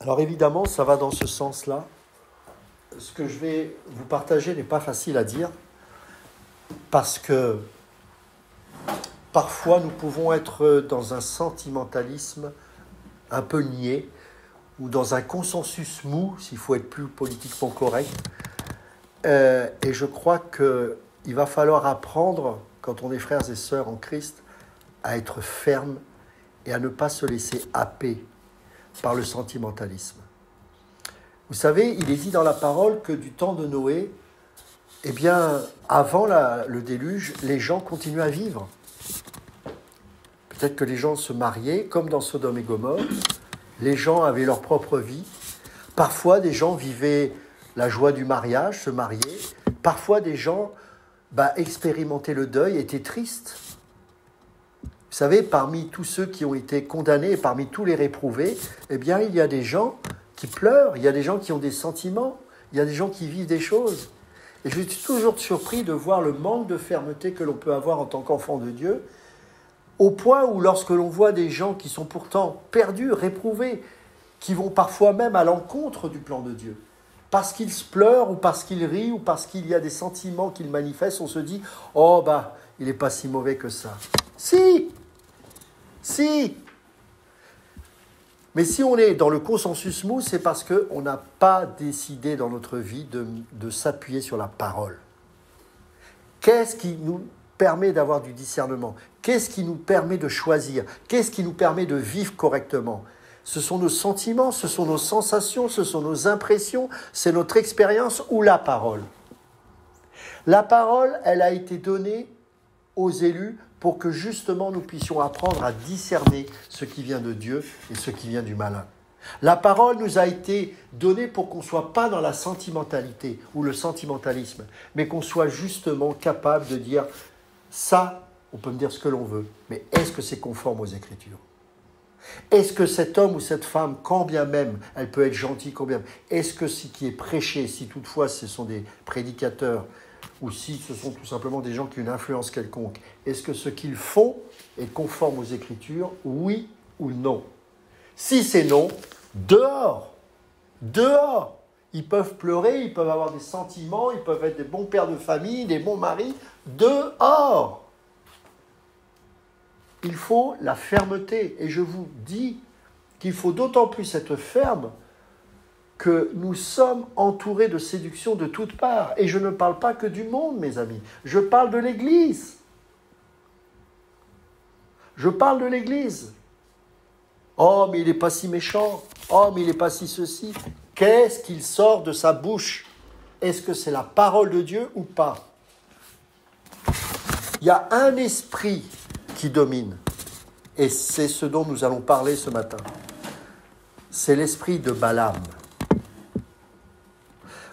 Alors évidemment, ça va dans ce sens-là. Ce que je vais vous partager n'est pas facile à dire parce que parfois nous pouvons être dans un sentimentalisme un peu niais ou dans un consensus mou, s'il faut être plus politiquement correct. Et je crois qu'il va falloir apprendre, quand on est frères et sœurs en Christ, à être ferme et à ne pas se laisser happer par le sentimentalisme. Vous savez, il est dit dans la parole que du temps de Noé, eh bien, avant le déluge, les gens continuaient à vivre. Peut-être que les gens se mariaient, comme dans Sodome et Gomorrhe. Les gens avaient leur propre vie. Parfois, des gens vivaient la joie du mariage, se mariaient. Parfois, des gens expérimentaient le deuil, étaient tristes. Vous savez, parmi tous ceux qui ont été condamnés, parmi tous les réprouvés, eh bien, il y a des gens qui pleurent, il y a des gens qui ont des sentiments, il y a des gens qui vivent des choses. Et je suis toujours surpris de voir le manque de fermeté que l'on peut avoir en tant qu'enfant de Dieu, au point où lorsque l'on voit des gens qui sont pourtant perdus, réprouvés, qui vont parfois même à l'encontre du plan de Dieu, parce qu'ils pleurent ou parce qu'ils rient ou parce qu'il y a des sentiments qu'ils manifestent, on se dit « Oh, il n'est pas si mauvais que ça. » Si. Mais si on est dans le consensus mou, c'est parce qu'on n'a pas décidé dans notre vie de s'appuyer sur la parole. Qu'est-ce qui nous permet d'avoir du discernement? Qu'est-ce qui nous permet de choisir? Qu'est-ce qui nous permet de vivre correctement? Ce sont nos sentiments, ce sont nos sensations, ce sont nos impressions, c'est notre expérience ou la parole? La parole, elle a été donnée aux élus pour que justement nous puissions apprendre à discerner ce qui vient de Dieu et ce qui vient du malin. La parole nous a été donnée pour qu'on ne soit pas dans la sentimentalité ou le sentimentalisme, mais qu'on soit justement capable de dire ça, on peut me dire ce que l'on veut, mais est-ce que c'est conforme aux Écritures? Est-ce que cet homme ou cette femme, quand bien même elle peut être gentille, quand bien même, est-ce que ce qui est prêché, si toutefois ce sont des prédicateurs, ou si ce sont tout simplement des gens qui ont une influence quelconque, est-ce que ce qu'ils font est conforme aux Écritures, oui ou non? Si c'est non, dehors. Ils peuvent pleurer, ils peuvent avoir des sentiments, ils peuvent être des bons pères de famille, des bons maris, dehors. Il faut la fermeté, et je vous dis qu'il faut d'autant plus être ferme que nous sommes entourés de séduction de toutes parts. Et je ne parle pas que du monde, mes amis. Je parle de l'Église. Oh, mais il n'est pas si méchant. Oh, mais il n'est pas si ceci. Qu'est-ce qu'il sort de sa bouche? Est-ce que c'est la parole de Dieu ou pas? Il y a un esprit qui domine. Et c'est ce dont nous allons parler ce matin. C'est l'esprit de Balaam.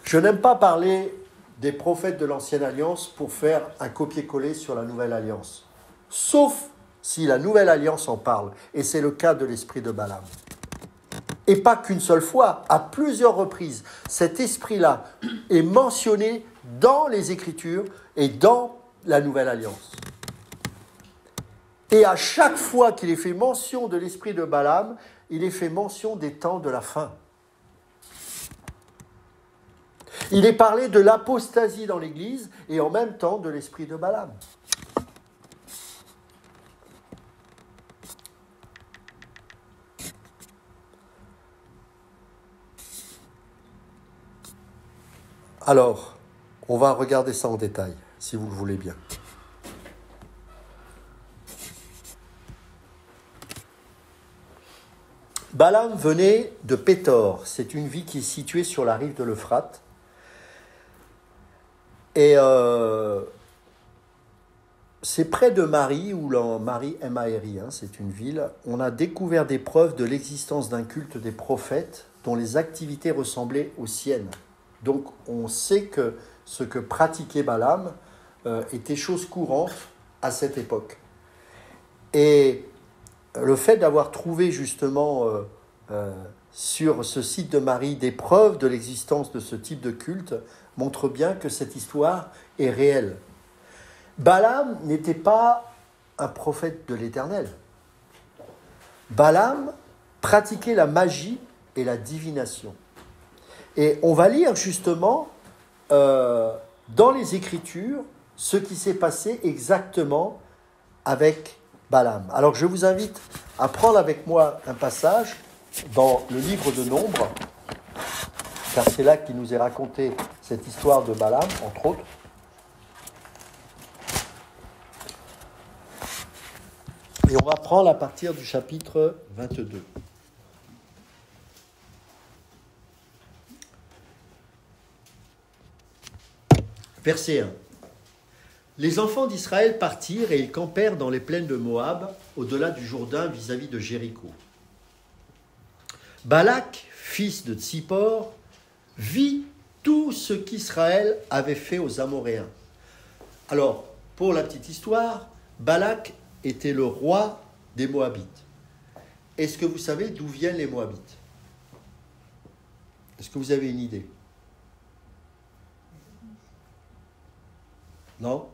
Je n'aime pas parler des prophètes de l'Ancienne Alliance pour faire un copier-coller sur la Nouvelle Alliance. Sauf si la Nouvelle Alliance en parle. Et c'est le cas de l'esprit de Balaam. Et pas qu'une seule fois, à plusieurs reprises, cet esprit-là est mentionné dans les Écritures et dans la Nouvelle Alliance. Et à chaque fois qu'il est fait mention de l'esprit de Balaam, il est fait mention des temps de la fin. Il est parlé de l'apostasie dans l'Église et en même temps de l'esprit de Balaam. Alors, on va regarder ça en détail, si vous le voulez bien. Balaam venait de Pétor. C'est une ville qui est située sur la rive de l'Euphrate. Et c'est près de Mari, ou Mari M-A-R-I, c'est une ville. On a découvert des preuves de l'existence d'un culte des prophètes dont les activités ressemblaient aux siennes. Donc on sait que ce que pratiquait Balaam était chose courante à cette époque. Et le fait d'avoir trouvé justement sur ce site de Mari des preuves de l'existence de ce type de culte montre bien que cette histoire est réelle. Balaam n'était pas un prophète de l'Éternel. Balaam pratiquait la magie et la divination. Et on va lire justement dans les Écritures ce qui s'est passé exactement avec Balaam. Alors je vous invite à prendre avec moi un passage dans le livre de Nombres, car c'est là qu'il nous est raconté cette histoire de Balaam, entre autres. Et on va prendre à partir du chapitre 22. Verset 1. Les enfants d'Israël partirent et ils campèrent dans les plaines de Moab, au-delà du Jourdain vis-à-vis de Jéricho. Balak, fils de Tsippor, vit tout ce qu'Israël avait fait aux Amoréens. Alors, pour la petite histoire, Balak était le roi des Moabites. Est-ce que vous savez d'où viennent les Moabites? Est-ce que vous avez une idée? Non?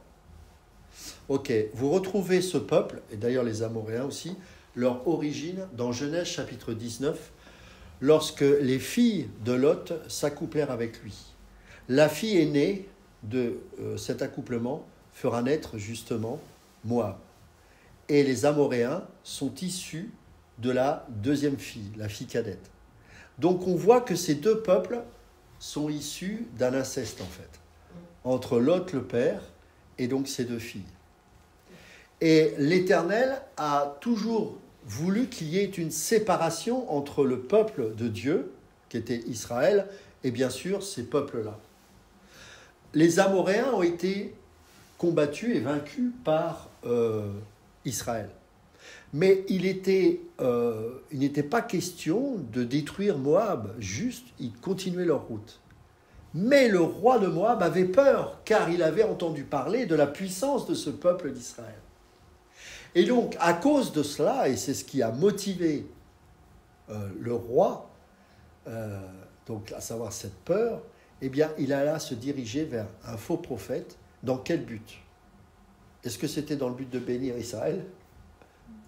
Ok, vous retrouvez ce peuple, et d'ailleurs les Amoréens aussi, leur origine dans Genèse chapitre 19, lorsque les filles de Lot s'accouplèrent avec lui. La fille aînée de cet accouplement fera naître justement Moab. Et les Amoréens sont issus de la deuxième fille, la fille cadette. Donc on voit que ces deux peuples sont issus d'un inceste en fait, entre Lot le père et donc ses deux filles. Et l'Éternel a toujours voulu qu'il y ait une séparation entre le peuple de Dieu, qui était Israël, et bien sûr ces peuples-là. Les Amoréens ont été combattus et vaincus par Israël. Mais il n'était pas question de détruire Moab, juste ils continuaient leur route. Mais le roi de Moab avait peur, car il avait entendu parler de la puissance de ce peuple d'Israël. Et donc, à cause de cela, et c'est ce qui a motivé le roi, donc à savoir cette peur, eh bien, il alla se diriger vers un faux prophète. Dans quel but? Est-ce que c'était dans le but de bénir Israël?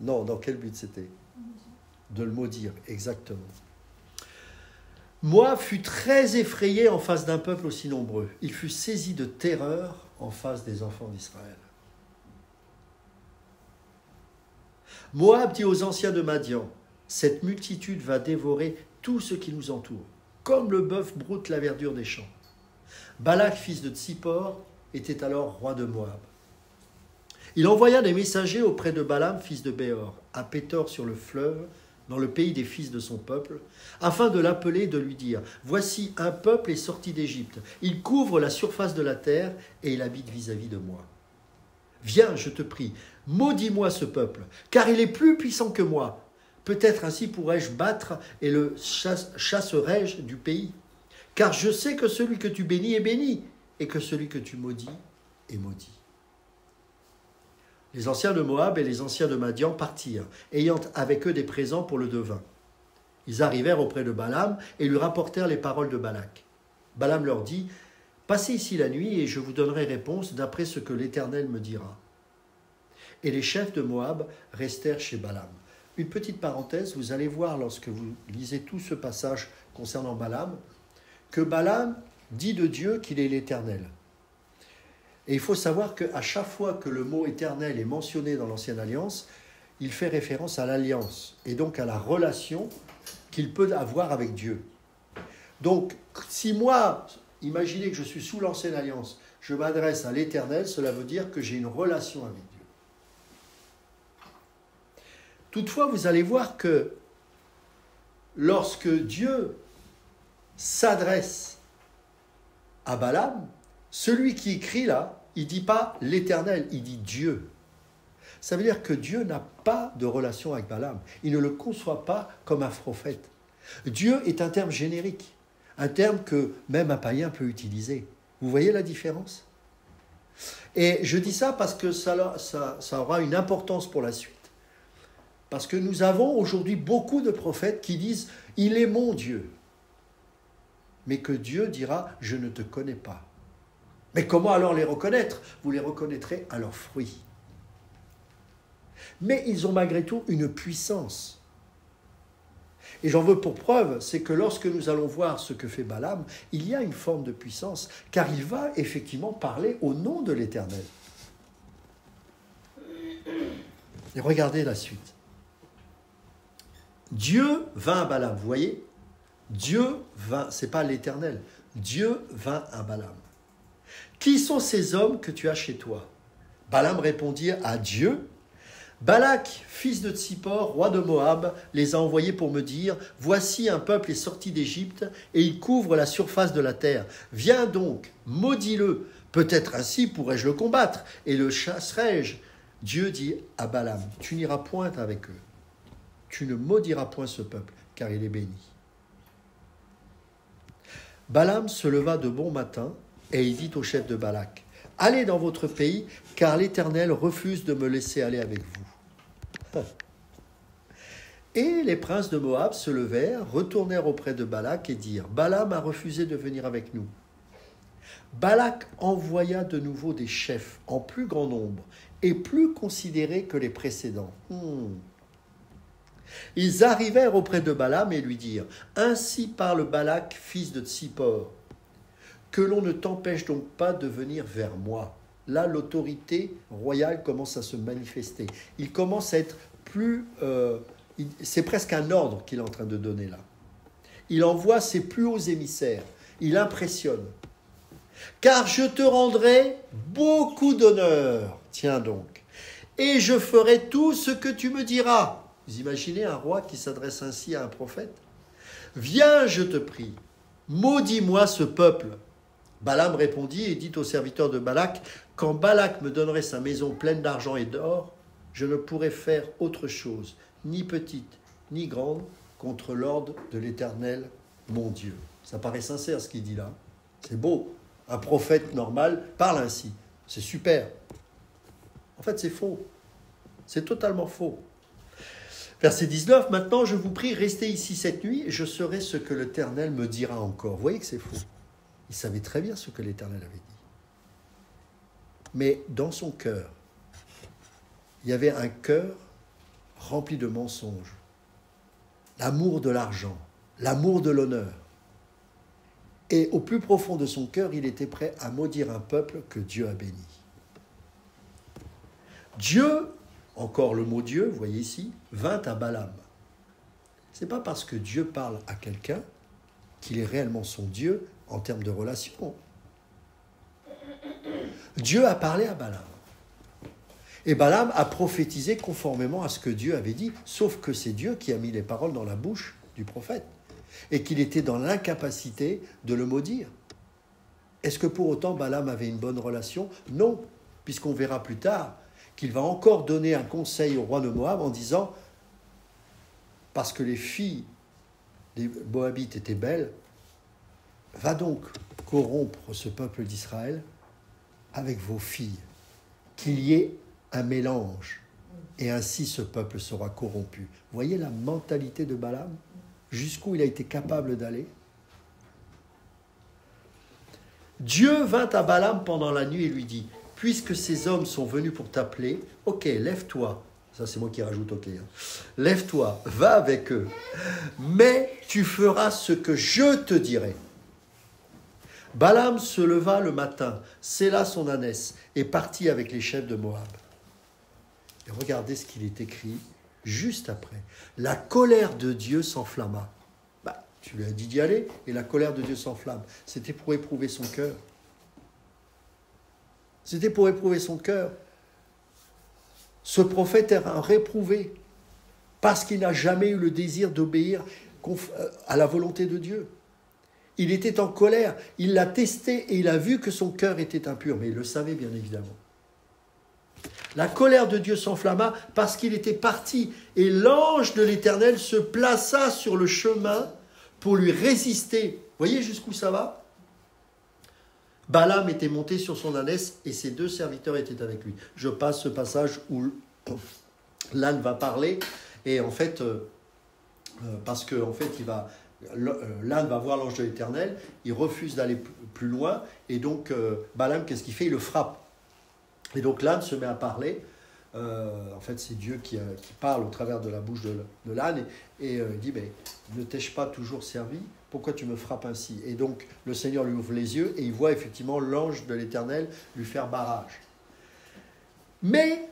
Non, dans quel but c'était? De le maudire, exactement. Moab fut très effrayé en face d'un peuple aussi nombreux. Il fut saisi de terreur en face des enfants d'Israël. Moab dit aux anciens de Madian, « Cette multitude va dévorer tout ce qui nous entoure, comme le bœuf broute la verdure des champs. » Balak, fils de Tsippor, était alors roi de Moab. Il envoya des messagers auprès de Balaam, fils de Béor, à Pétor sur le fleuve, dans le pays des fils de son peuple, afin de l'appeler et de lui dire, « Voici un peuple est sorti d'Égypte. Il couvre la surface de la terre et il habite vis-à-vis de moi. Viens, je te prie, maudis-moi ce peuple, car il est plus puissant que moi. Peut-être ainsi pourrais-je battre et le chasserai-je du pays. Car je sais que celui que tu bénis est béni, et que celui que tu maudis est maudit. » Les anciens de Moab et les anciens de Madian partirent, ayant avec eux des présents pour le devin. Ils arrivèrent auprès de Balaam et lui rapportèrent les paroles de Balak. Balaam leur dit, « Passez ici la nuit et je vous donnerai réponse d'après ce que l'Éternel me dira. » Et les chefs de Moab restèrent chez Balaam. Une petite parenthèse, vous allez voir lorsque vous lisez tout ce passage concernant Balaam, que Balaam dit de Dieu qu'il est l'Éternel. Et il faut savoir qu'à chaque fois que le mot éternel est mentionné dans l'Ancienne Alliance, il fait référence à l'alliance et donc à la relation qu'il peut avoir avec Dieu. Donc, si moi, imaginez que je suis sous l'Ancienne Alliance, je m'adresse à l'Éternel, cela veut dire que j'ai une relation avec Dieu. Toutefois, vous allez voir que lorsque Dieu s'adresse à Balaam, celui qui écrit là, il ne dit pas l'Éternel, il dit Dieu. Ça veut dire que Dieu n'a pas de relation avec Balaam. Il ne le conçoit pas comme un prophète. Dieu est un terme générique, un terme que même un païen peut utiliser. Vous voyez la différence? Et je dis ça parce que ça aura une importance pour la suite. Parce que nous avons aujourd'hui beaucoup de prophètes qui disent « Il est mon Dieu ». Mais que Dieu dira « Je ne te connais pas ». Mais comment alors les reconnaître? Vous les reconnaîtrez à leurs fruits. Mais ils ont malgré tout une puissance. Et j'en veux pour preuve, c'est que lorsque nous allons voir ce que fait Balaam, il y a une forme de puissance, car il va effectivement parler au nom de l'Éternel. Et regardez la suite. Dieu vint à Balaam, vous voyez? Dieu vint, c'est pas l'Éternel, Dieu vint à Balaam. Qui sont ces hommes que tu as chez toi? Balaam répondit à Dieu. Balak, fils de Tsippor, roi de Moab, les a envoyés pour me dire, voici un peuple est sorti d'Égypte et il couvre la surface de la terre. Viens donc, maudis-le, peut-être ainsi pourrais-je le combattre et le chasserai-je. Dieu dit à Balaam, tu n'iras point avec eux, tu ne maudiras point ce peuple, car il est béni. Balaam se leva de bon matin et il dit au chef de Balak, allez dans votre pays, car l'Éternel refuse de me laisser aller avec vous. Et les princes de Moab se levèrent, retournèrent auprès de Balak et dirent, Balaam a refusé de venir avec nous. Balak envoya de nouveau des chefs en plus grand nombre et plus considérés que les précédents. Ils arrivèrent auprès de Balaam et lui dirent, ainsi parle Balak, fils de Tsippor, que l'on ne t'empêche donc pas de venir vers moi. Là, l'autorité royale commence à se manifester. Il commence à être plus... c'est presque un ordre qu'il est en train de donner là. Il envoie ses plus hauts émissaires. Il impressionne. Car je te rendrai beaucoup d'honneur. Tiens donc. Et je ferai tout ce que tu me diras. Vous imaginez un roi qui s'adresse ainsi à un prophète? Viens, je te prie. Maudis-moi ce peuple. Balaam répondit et dit aux serviteurs de Balak, quand Balak me donnerait sa maison pleine d'argent et d'or, je ne pourrais faire autre chose, ni petite, ni grande, contre l'ordre de l'Éternel, mon Dieu. Ça paraît sincère ce qu'il dit là. C'est beau. Un prophète normal parle ainsi. C'est super. En fait, c'est faux. C'est totalement faux. Verset 19, maintenant je vous prie, restez ici cette nuit, et je saurai ce que l'Éternel me dira encore. Vous voyez que c'est faux. Il savait très bien ce que l'Éternel avait dit. Mais dans son cœur, il y avait un cœur rempli de mensonges. L'amour de l'argent, l'amour de l'honneur. Et au plus profond de son cœur, il était prêt à maudire un peuple que Dieu a béni. Dieu, encore le mot Dieu, vous voyez ici, vint à Balaam. Ce n'est pas parce que Dieu parle à quelqu'un qu'il est réellement son Dieu en termes de relation. Dieu a parlé à Balaam. Et Balaam a prophétisé conformément à ce que Dieu avait dit, sauf que c'est Dieu qui a mis les paroles dans la bouche du prophète et qu'il était dans l'incapacité de le maudire. Est-ce que pour autant Balaam avait une bonne relation? Non, puisqu'on verra plus tard qu'il va encore donner un conseil au roi de Moab en disant, parce que les filles des Moabites étaient belles, va donc corrompre ce peuple d'Israël avec vos filles, qu'il y ait un mélange, et ainsi ce peuple sera corrompu. Voyez la mentalité de Balaam, jusqu'où il a été capable d'aller. Dieu vint à Balaam pendant la nuit et lui dit, puisque ces hommes sont venus pour t'appeler, ok, lève-toi. Ça, c'est moi qui rajoute ok. Lève-toi, va avec eux, mais tu feras ce que je te dirai. Balaam se leva le matin, sella son ânesse et partit avec les chefs de Moab. Et regardez ce qu'il est écrit juste après. La colère de Dieu s'enflamma. Tu lui as dit d'y aller et la colère de Dieu s'enflamme. C'était pour éprouver son cœur. C'était pour éprouver son cœur. Ce prophète est un réprouvé parce qu'il n'a jamais eu le désir d'obéir à la volonté de Dieu. Il était en colère, il l'a testé et il a vu que son cœur était impur, mais il le savait bien évidemment. La colère de Dieu s'enflamma parce qu'il était parti et l'ange de l'Éternel se plaça sur le chemin pour lui résister. Voyez jusqu'où ça va? Balaam était monté sur son ânesse et ses deux serviteurs étaient avec lui. Je passe ce passage où l'âne va parler et en fait, parce que en fait, l'âne va voir l'ange de l'Éternel, il refuse d'aller plus loin et donc Balaam, qu'est-ce qu'il fait? Il le frappe. Et donc l'âne se met à parler en fait, c'est Dieu qui parle au travers de la bouche de l'âne et il dit, mais ne t'ai-je pas toujours servi? Pourquoi tu me frappes ainsi? Et donc, le Seigneur lui ouvre les yeux et il voit effectivement l'ange de l'Éternel lui faire barrage. Mais,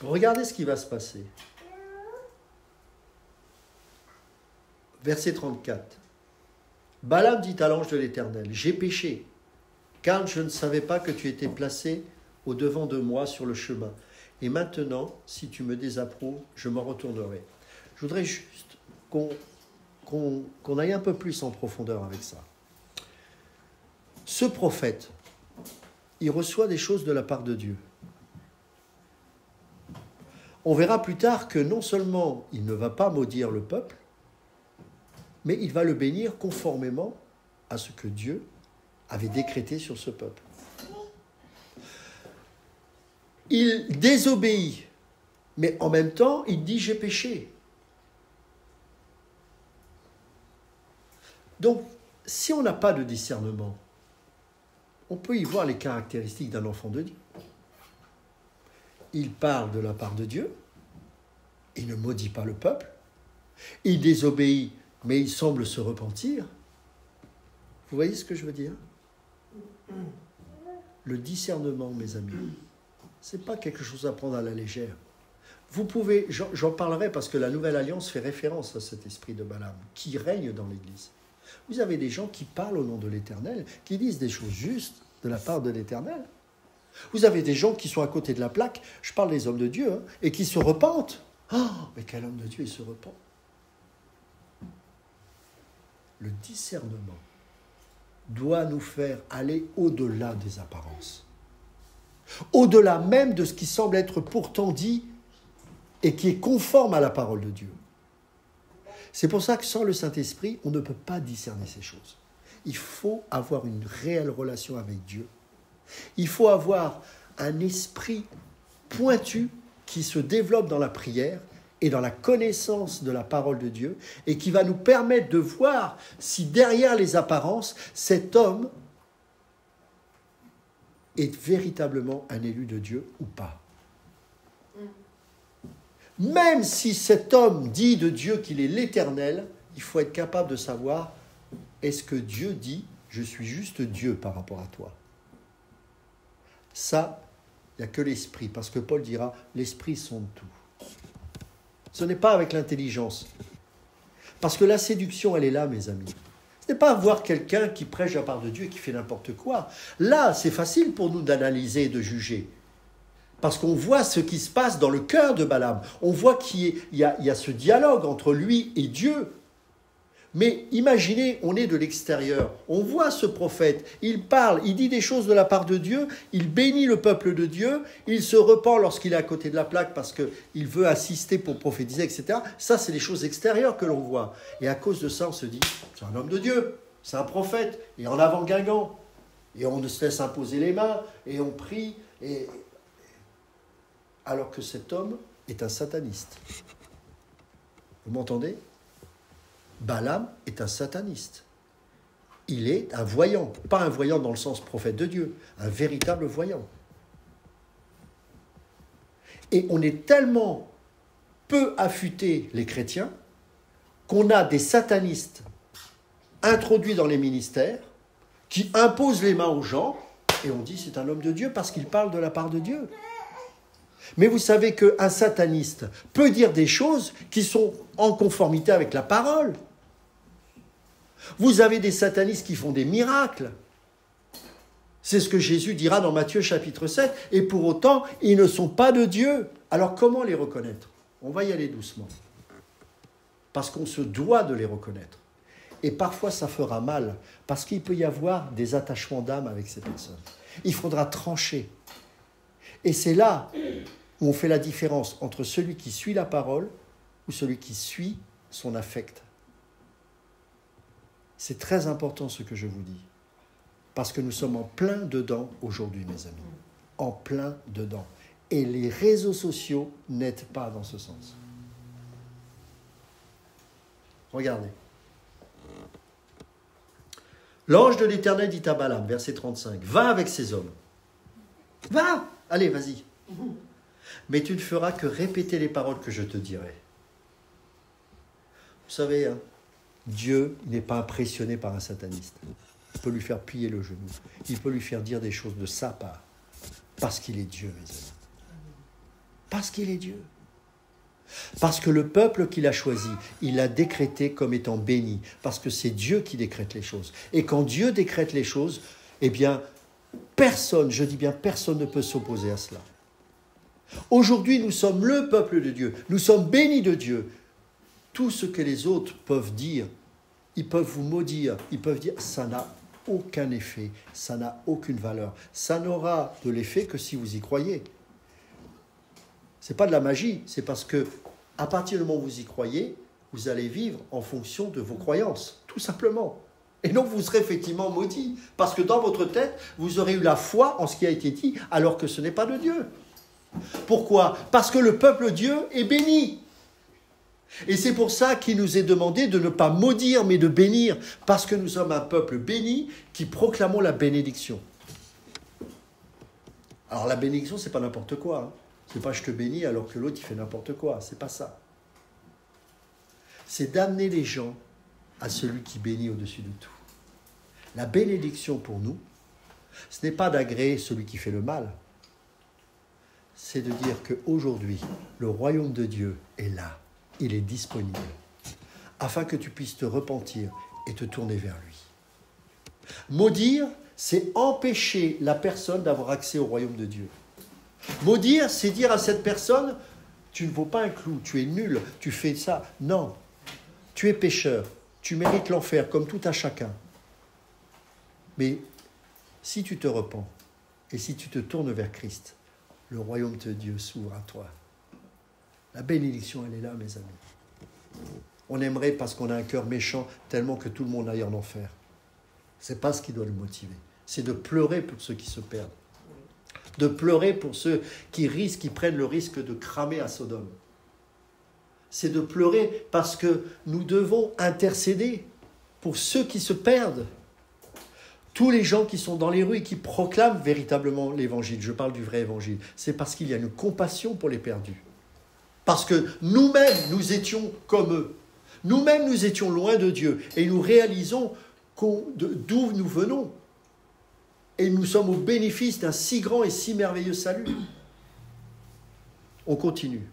regardez ce qui va se passer. Verset 34. Balaam dit à l'ange de l'Éternel, « J'ai péché, car je ne savais pas que tu étais placé au-devant de moi sur le chemin. Et maintenant, si tu me désapprouves, je m'en retournerai. » Je voudrais juste qu'on aille un peu plus en profondeur avec ça. Ce prophète, il reçoit des choses de la part de Dieu. On verra plus tard que non seulement il ne va pas maudire le peuple, mais il va le bénir conformément à ce que Dieu avait décrété sur ce peuple. Il désobéit, mais en même temps, il dit « j'ai péché ». Donc, si on n'a pas de discernement, on peut y voir les caractéristiques d'un enfant de Dieu. Il parle de la part de Dieu, il ne maudit pas le peuple, il désobéit, mais il semble se repentir. Vous voyez ce que je veux dire? Le discernement, mes amis, ce n'est pas quelque chose à prendre à la légère. Vous pouvez, j'en parlerai parce que la Nouvelle Alliance fait référence à cet esprit de Balaam qui règne dans l'Église. Vous avez des gens qui parlent au nom de l'Éternel, qui disent des choses justes de la part de l'Éternel. Vous avez des gens qui sont à côté de la plaque, je parle des hommes de Dieu, hein, et qui se repentent. Oh, mais quel homme de Dieu, il se repent. Le discernement doit nous faire aller au-delà des apparences. Au-delà même de ce qui semble être pourtant dit et qui est conforme à la parole de Dieu. C'est pour ça que sans le Saint-Esprit, on ne peut pas discerner ces choses. Il faut avoir une réelle relation avec Dieu. Il faut avoir un esprit pointu qui se développe dans la prière et dans la connaissance de la parole de Dieu et qui va nous permettre de voir si derrière les apparences, cet homme est véritablement un élu de Dieu ou pas. Même si cet homme dit de Dieu qu'il est l'Éternel, il faut être capable de savoir, est-ce que Dieu dit, je suis juste Dieu par rapport à toi? Ça, il n'y a que l'esprit, parce que Paul dira, l'esprit sonde tout. Ce n'est pas avec l'intelligence. Parce que la séduction, elle est là, mes amis. Ce n'est pas voir quelqu'un qui prêche la part de Dieu et qui fait n'importe quoi. Là, c'est facile pour nous d'analyser et de juger. Parce qu'on voit ce qui se passe dans le cœur de Balaam. On voit qu'il y a ce dialogue entre lui et Dieu. Mais imaginez, on est de l'extérieur, on voit ce prophète, il parle, il dit des choses de la part de Dieu, il bénit le peuple de Dieu, il se repent lorsqu'il est à côté de la plaque parce qu'il veut assister pour prophétiser, etc. Ça, c'est les choses extérieures que l'on voit. Et à cause de ça, on se dit, c'est un homme de Dieu, c'est un prophète, et en avant Guingamp. Et on se laisse imposer les mains, et on prie, alors que cet homme est un sataniste. Vous m'entendez ? Balaam est un sataniste. Il est un voyant, pas un voyant dans le sens prophète de Dieu, un véritable voyant. Et on est tellement peu affûtés, les chrétiens, qu'on a des satanistes introduits dans les ministères qui imposent les mains aux gens et on dit c'est un homme de Dieu parce qu'il parle de la part de Dieu. Mais vous savez qu'un sataniste peut dire des choses qui sont en conformité avec la parole. Vous avez des satanistes qui font des miracles. C'est ce que Jésus dira dans Matthieu chapitre 7. Et pour autant, ils ne sont pas de Dieu. Alors comment les reconnaître? On va y aller doucement. Parce qu'on se doit de les reconnaître. Et parfois, ça fera mal. Parce qu'il peut y avoir des attachements d'âme avec ces personnes. Il faudra trancher. Et c'est là où on fait la différence entre celui qui suit la parole ou celui qui suit son affect. C'est très important ce que je vous dis. Parce que nous sommes en plein dedans aujourd'hui, mes amis. En plein dedans. Et les réseaux sociaux n'aident pas dans ce sens. Regardez. L'ange de l'Éternel dit à Balaam, verset 35, « Va avec ces hommes. Va, allez, vas-y. Mais tu ne feras que répéter les paroles que je te dirai. Vous savez, hein, Dieu n'est pas impressionné par un sataniste. Il peut lui faire plier le genou. Il peut lui faire dire des choses de sa part. Parce qu'il est Dieu, mes amis. Parce qu'il est Dieu. Parce que le peuple qu'il a choisi, il l'a décrété comme étant béni. Parce que c'est Dieu qui décrète les choses. Et quand Dieu décrète les choses, eh bien, personne, je dis bien personne ne peut s'opposer à cela. Aujourd'hui, nous sommes le peuple de Dieu. Nous sommes bénis de Dieu. Tout ce que les autres peuvent dire, ils peuvent vous maudire, ils peuvent dire, ça n'a aucun effet, ça n'a aucune valeur. Ça n'aura de l'effet que si vous y croyez. Ce n'est pas de la magie, c'est parce que à partir du moment où vous y croyez, vous allez vivre en fonction de vos croyances, tout simplement. Et donc vous serez effectivement maudit, parce que dans votre tête, vous aurez eu la foi en ce qui a été dit, alors que ce n'est pas de Dieu. Pourquoi ? Parce que le peuple de Dieu est béni. Et c'est pour ça qu'il nous est demandé de ne pas maudire, mais de bénir, parce que nous sommes un peuple béni qui proclamons la bénédiction. Alors la bénédiction, c'est pas n'importe quoi. Hein. C'est pas je te bénis alors que l'autre il fait n'importe quoi. C'est pas ça. C'est d'amener les gens à celui qui bénit au-dessus de tout. La bénédiction pour nous, ce n'est pas d'agréer celui qui fait le mal. C'est de dire qu'aujourd'hui, le royaume de Dieu est là. Il est disponible, afin que tu puisses te repentir et te tourner vers lui. Maudire, c'est empêcher la personne d'avoir accès au royaume de Dieu. Maudire, c'est dire à cette personne, tu ne vaux pas un clou, tu es nul, tu fais ça. Non, tu es pécheur, tu mérites l'enfer comme tout à chacun. Mais si tu te repens et si tu te tournes vers Christ, le royaume de Dieu s'ouvre à toi. La bénédiction, elle est là, mes amis. On aimerait, parce qu'on a un cœur méchant, tellement que tout le monde aille en enfer. Ce n'est pas ce qui doit nous motiver. C'est de pleurer pour ceux qui se perdent. De pleurer pour ceux qui risquent, qui prennent le risque de cramer à Sodome. C'est de pleurer parce que nous devons intercéder pour ceux qui se perdent. Tous les gens qui sont dans les rues et qui proclament véritablement l'évangile, je parle du vrai évangile, c'est parce qu'il y a une compassion pour les perdus. Parce que nous-mêmes, nous étions comme eux. Nous-mêmes, nous étions loin de Dieu. Et nous réalisons d'où nous venons. Et nous sommes au bénéfice d'un si grand et si merveilleux salut. On continue.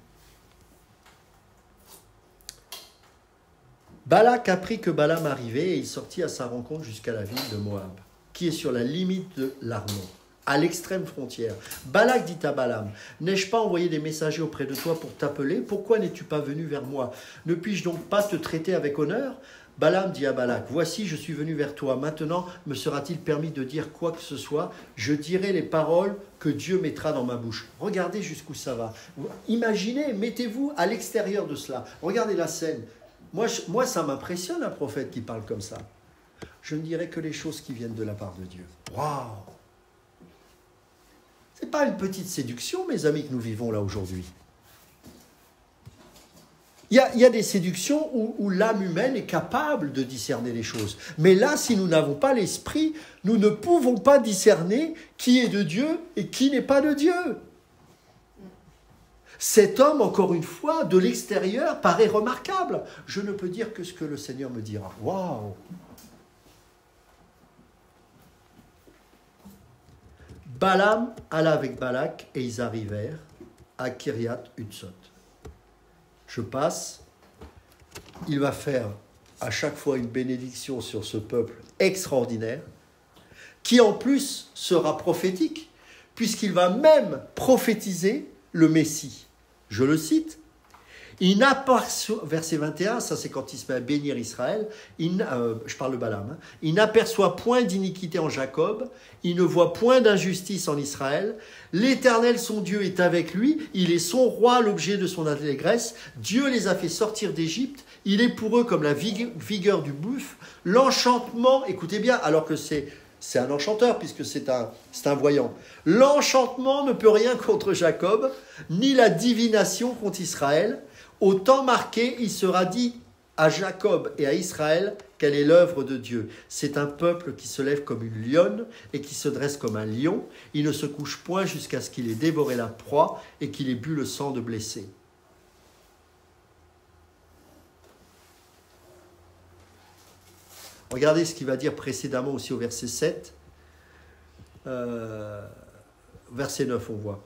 Balak apprit que Balaam arrivait et il sortit à sa rencontre jusqu'à la ville de Moab, qui est sur la limite de l'Arnon, à l'extrême frontière. Balak dit à Balaam, « N'ai-je pas envoyé des messagers auprès de toi pour t'appeler ? Pourquoi n'es-tu pas venu vers moi ? Ne puis-je donc pas te traiter avec honneur ?» Balaam dit à Balak, « Voici, je suis venu vers toi. Maintenant, me sera-t-il permis de dire quoi que ce soit ? Je dirai les paroles que Dieu mettra dans ma bouche. » Regardez jusqu'où ça va. Imaginez, mettez-vous à l'extérieur de cela. Regardez la scène. Moi, ça m'impressionne un prophète qui parle comme ça. Je ne dirai que les choses qui viennent de la part de Dieu. Waouh! Ce n'est pas une petite séduction, mes amis, que nous vivons là aujourd'hui. Il y a des séductions où l'âme humaine est capable de discerner les choses. Mais là, si nous n'avons pas l'esprit, nous ne pouvons pas discerner qui est de Dieu et qui n'est pas de Dieu. Cet homme, encore une fois, de l'extérieur, paraît remarquable. Je ne peux dire que ce que le Seigneur me dira. Waouh! Balaam alla avec Balak et ils arrivèrent à Kiriath Hutsot. Je passe. Il va faire à chaque fois une bénédiction sur ce peuple extraordinaire, qui en plus sera prophétique, puisqu'il va même prophétiser le Messie. Je le cite. Il n'aperçoit, verset 21, ça c'est quand il se met à bénir Israël, je parle de Balaam, il n'aperçoit point d'iniquité en Jacob, il ne voit point d'injustice en Israël, l'Éternel son Dieu est avec lui, il est son roi, l'objet de son allégresse, Dieu les a fait sortir d'Égypte, il est pour eux comme la vigueur du buffle, l'enchantement, écoutez bien, alors que c'est un enchanteur puisque c'est un voyant. L'enchantement ne peut rien contre Jacob, ni la divination contre Israël. Au temps marqué, il sera dit à Jacob et à Israël quelle est l'œuvre de Dieu. C'est un peuple qui se lève comme une lionne et qui se dresse comme un lion. Il ne se couche point jusqu'à ce qu'il ait dévoré la proie et qu'il ait bu le sang de blessés. Regardez ce qu'il va dire précédemment aussi au verset 7. Verset 9, on voit.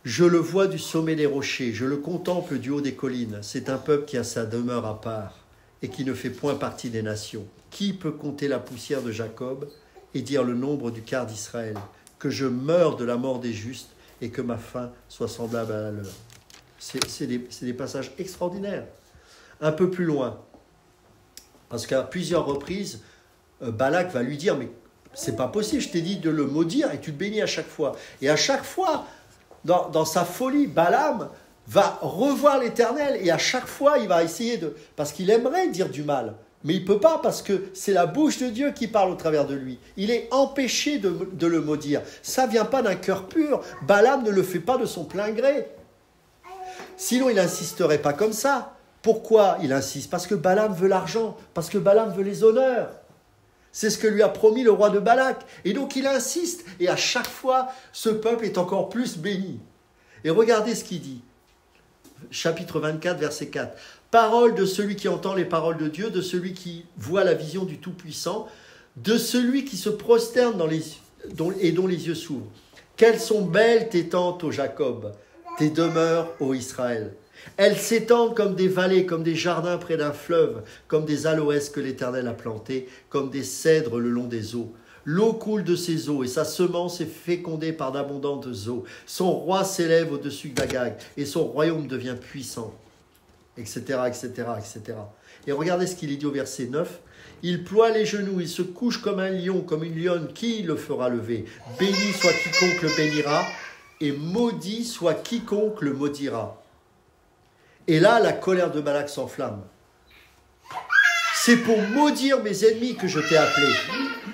Je le vois du sommet des rochers, je le contemple du haut des collines. C'est un peuple qui a sa demeure à part et qui ne fait point partie des nations. Qui peut compter la poussière de Jacob et dire le nombre du quart d'Israël? Que je meure de la mort des justes et que ma fin soit semblable à la leur. C'est des passages extraordinaires. Un peu plus loin, parce qu'à plusieurs reprises, Balak va lui dire, mais c'est pas possible, je t'ai dit de le maudire et tu te bénis à chaque fois. Et à chaque fois, dans sa folie, Balaam va revoir l'Éternel et à chaque fois, il va essayer de... Parce qu'il aimerait dire du mal, mais il ne peut pas parce que c'est la bouche de Dieu qui parle au travers de lui. Il est empêché de le maudire. Ça ne vient pas d'un cœur pur. Balaam ne le fait pas de son plein gré. Sinon, il n'insisterait pas comme ça. Pourquoi il insiste? Parce que Balaam veut l'argent, parce que Balaam veut les honneurs. C'est ce que lui a promis le roi de Balak. Et donc il insiste. Et à chaque fois, ce peuple est encore plus béni. Et regardez ce qu'il dit. Chapitre 24, verset 4. Parole de celui qui entend les paroles de Dieu, de celui qui voit la vision du Tout-Puissant, de celui qui se prosterne dont les yeux s'ouvrent. Quelles sont belles tes tentes, ô Jacob, tes demeures, ô Israël. Elles s'étendent comme des vallées, comme des jardins près d'un fleuve, comme des aloès que l'Éternel a plantés, comme des cèdres le long des eaux. L'eau coule de ses eaux et sa semence est fécondée par d'abondantes eaux. Son roi s'élève au-dessus d'Agag et son royaume devient puissant, etc., etc., etc. Et regardez ce qu'il est dit au verset 9. Il ploie les genoux, il se couche comme un lion, comme une lionne. Qui le fera lever? Béni soit quiconque le bénira et maudit soit quiconque le maudira. Et là, la colère de Balak s'enflamme. C'est pour maudire mes ennemis que je t'ai appelé.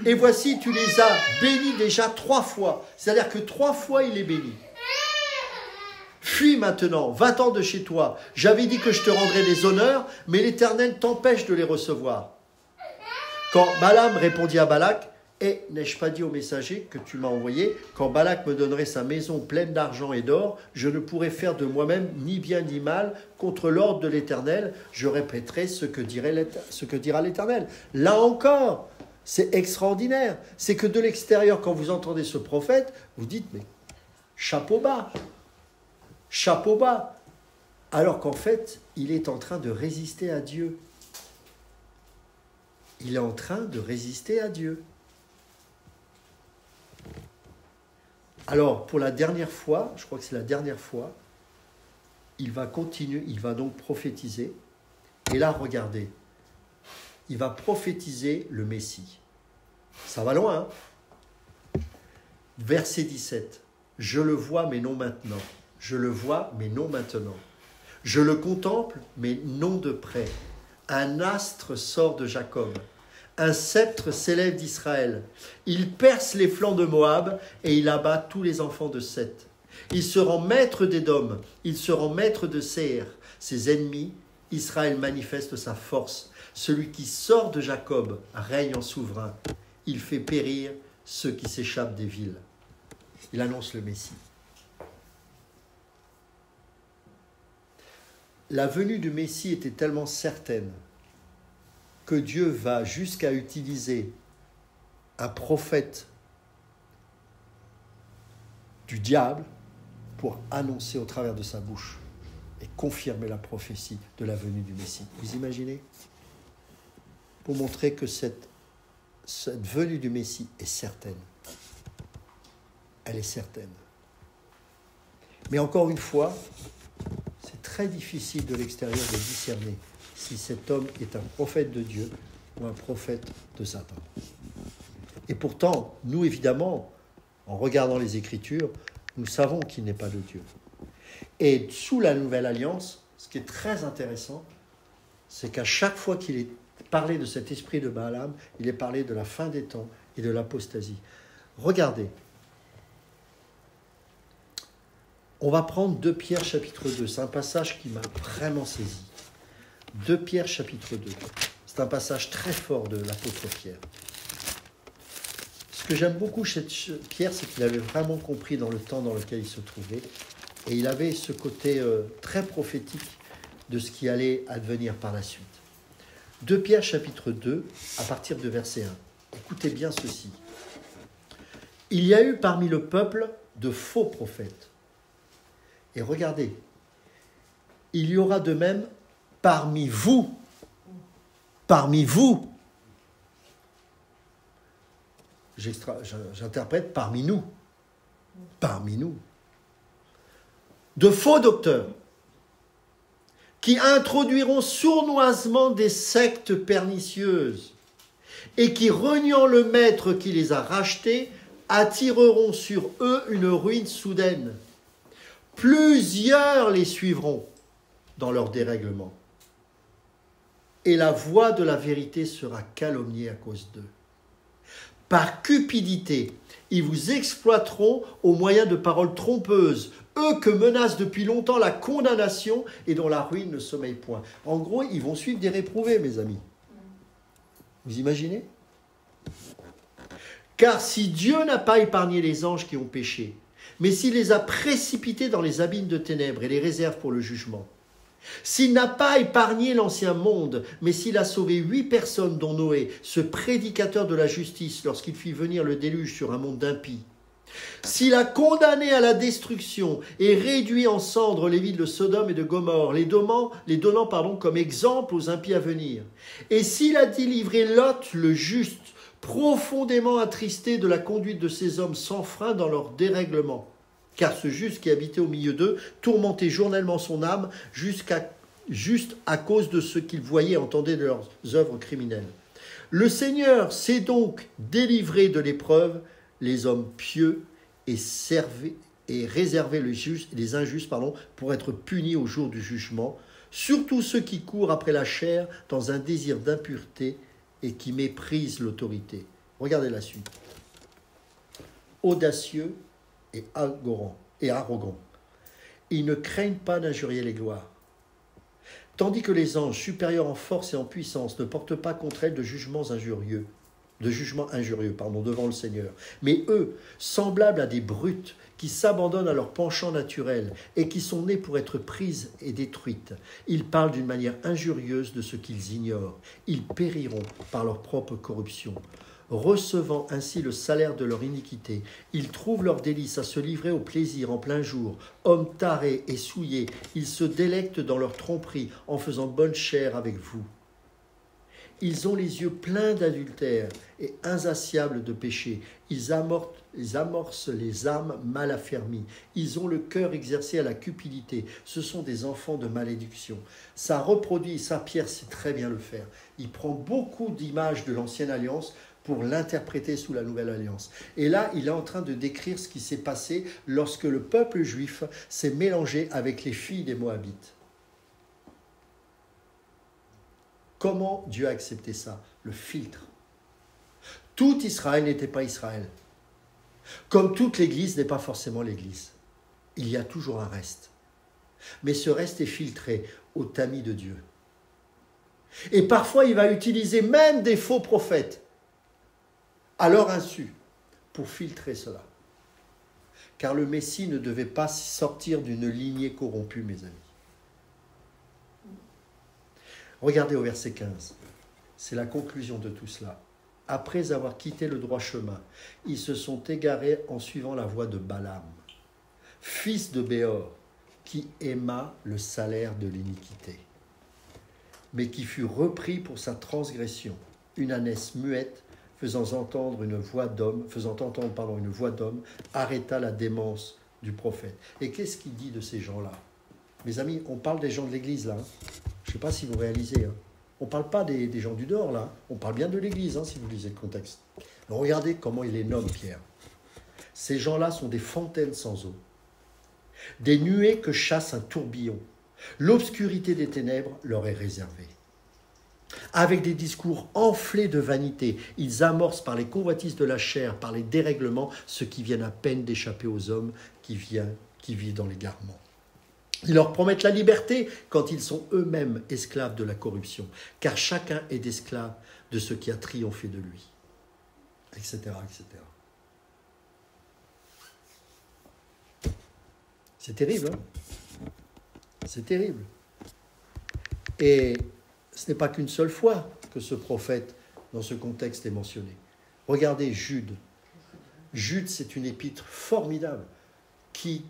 Et voici, tu les as bénis déjà 3 fois. C'est-à-dire que 3 fois, il est béni. Fuis maintenant, va-t'en de chez toi. J'avais dit que je te rendrais des honneurs, mais l'Éternel t'empêche de les recevoir. Quand Balaam répondit à Balak, et n'ai-je pas dit au messager que tu m'as envoyé, quand Balak me donnerait sa maison pleine d'argent et d'or, je ne pourrais faire de moi-même ni bien ni mal contre l'ordre de l'Éternel. Je répéterai ce que dira l'Éternel. Là encore, c'est extraordinaire. C'est que de l'extérieur, quand vous entendez ce prophète, vous dites, mais chapeau bas. Chapeau bas. Alors qu'en fait, il est en train de résister à Dieu. Il est en train de résister à Dieu. Alors, pour la dernière fois, je crois que c'est la dernière fois, il va continuer, il va donc prophétiser. Et là, regardez, il va prophétiser le Messie. Ça va loin, hein? Verset 17. Je le vois, mais non maintenant. Je le vois, mais non maintenant. Je le contemple, mais non de près. Un astre sort de Jacob. Un sceptre s'élève d'Israël. Il perce les flancs de Moab et il abat tous les enfants de Seth. Il se rend maître d'Édom. Il se rend maître de Séir. Ses ennemis, Israël manifeste sa force. Celui qui sort de Jacob règne en souverain. Il fait périr ceux qui s'échappent des villes. Il annonce le Messie. La venue du Messie était tellement certaine que Dieu va jusqu'à utiliser un prophète du diable pour annoncer au travers de sa bouche et confirmer la prophétie de la venue du Messie. Vous imaginez? Pour montrer que cette venue du Messie est certaine. Elle est certaine. Mais encore une fois, c'est très difficile de l'extérieur de discerner si cet homme est un prophète de Dieu ou un prophète de Satan. Et pourtant, nous, évidemment, en regardant les Écritures, nous savons qu'il n'est pas de Dieu. Et sous la Nouvelle Alliance, ce qui est très intéressant, c'est qu'à chaque fois qu'il est parlé de cet esprit de Balaam, il est parlé de la fin des temps et de l'apostasie. Regardez. On va prendre 2 Pierre chapitre 2. C'est un passage qui m'a vraiment saisi. 2 Pierre chapitre 2. C'est un passage très fort de l'apôtre Pierre. Ce que j'aime beaucoup chez Pierre, c'est qu'il avait vraiment compris dans le temps dans lequel il se trouvait. Et il avait ce côté très prophétique de ce qui allait advenir par la suite. 2 Pierre chapitre 2, à partir de verset 1. Écoutez bien ceci. Il y a eu parmi le peuple de faux prophètes. Et regardez, il y aura de même parmi vous, j'interprète parmi nous, de faux docteurs qui introduiront sournoisement des sectes pernicieuses et qui, reniant le maître qui les a rachetés, attireront sur eux une ruine soudaine. Plusieurs les suivront dans leur dérèglement. Et la voix de la vérité sera calomniée à cause d'eux. Par cupidité, ils vous exploiteront au moyen de paroles trompeuses, eux que menace depuis longtemps la condamnation et dont la ruine ne sommeille point. En gros, ils vont suivre des réprouvés, mes amis. Vous imaginez ? Car si Dieu n'a pas épargné les anges qui ont péché, mais s'il les a précipités dans les abîmes de ténèbres et les réserve pour le jugement, s'il n'a pas épargné l'ancien monde, mais s'il a sauvé 8 personnes, dont Noé, ce prédicateur de la justice, lorsqu'il fit venir le déluge sur un monde d'impies, s'il a condamné à la destruction et réduit en cendres les villes de Sodome et de Gomorrhe, les donnant comme exemple aux impies à venir, et s'il a délivré Lot le juste, profondément attristé de la conduite de ces hommes sans frein dans leur dérèglement, car ce juste qui habitait au milieu d'eux tourmentait journellement son âme juste à cause de ce qu'il voyait et entendait de leurs œuvres criminelles. Le Seigneur s'est donc délivré de l'épreuve les hommes pieux et réservé les injustes pour être punis au jour du jugement, surtout ceux qui courent après la chair dans un désir d'impureté et qui méprisent l'autorité. Regardez la suite. Audacieux et arrogants. Ils ne craignent pas d'injurier les gloires. Tandis que les anges, supérieurs en force et en puissance, ne portent pas contre elles de jugements injurieux devant le Seigneur. Mais eux, semblables à des brutes qui s'abandonnent à leur penchant naturel et qui sont nés pour être prises et détruites, ils parlent d'une manière injurieuse de ce qu'ils ignorent. Ils périront par leur propre corruption. Recevant ainsi le salaire de leur iniquité, ils trouvent leur délice à se livrer au plaisir en plein jour. Hommes tarés et souillés, ils se délectent dans leur tromperie en faisant bonne chère avec vous. Ils ont les yeux pleins d'adultère et insatiables de péché. Ils amorcent les âmes mal affermies. Ils ont le cœur exercé à la cupidité. Ce sont des enfants de malédiction. Ça reproduit, ça Pierre sait très bien le faire. Il prend beaucoup d'images de l'ancienne alliance pour l'interpréter sous la nouvelle alliance. Et là, il est en train de décrire ce qui s'est passé lorsque le peuple juif s'est mélangé avec les filles des Moabites. Comment Dieu a accepté ça? Le filtre. Tout Israël n'était pas Israël. Comme toute l'Église n'est pas forcément l'Église. Il y a toujours un reste. Mais ce reste est filtré au tamis de Dieu. Et parfois, il va utiliser même des faux prophètes à leur insu pour filtrer cela. Car le Messie ne devait pas sortir d'une lignée corrompue, mes amis. Regardez au verset 15, c'est la conclusion de tout cela. Après avoir quitté le droit chemin, ils se sont égarés en suivant la voie de Balaam, fils de Béor, qui aima le salaire de l'iniquité, mais qui fut repris pour sa transgression, une ânesse muette, faisant entendre une voix d'homme, arrêta la démence du prophète. Et qu'est-ce qu'il dit de ces gens-là? Mes amis, on parle des gens de l'Église là. Je ne sais pas si vous réalisez. On ne parle pas des gens du dehors là. On parle bien de l'Église si vous lisez le contexte. Alors, regardez comment il les nomme, Pierre. Ces gens-là sont des fontaines sans eau, des nuées que chasse un tourbillon. L'obscurité des ténèbres leur est réservée. Avec des discours enflés de vanité, ils amorcent par les convoitises de la chair, par les dérèglements, ceux qui viennent à peine d'échapper aux hommes qui vivent dans l'égarement. Ils leur promettent la liberté quand ils sont eux-mêmes esclaves de la corruption, car chacun est esclave de ce qui a triomphé de lui, etc., etc. C'est terrible, hein? C'est terrible. Et ce n'est pas qu'une seule fois que ce prophète, dans ce contexte, est mentionné. Regardez Jude. Jude, c'est une épître formidable qui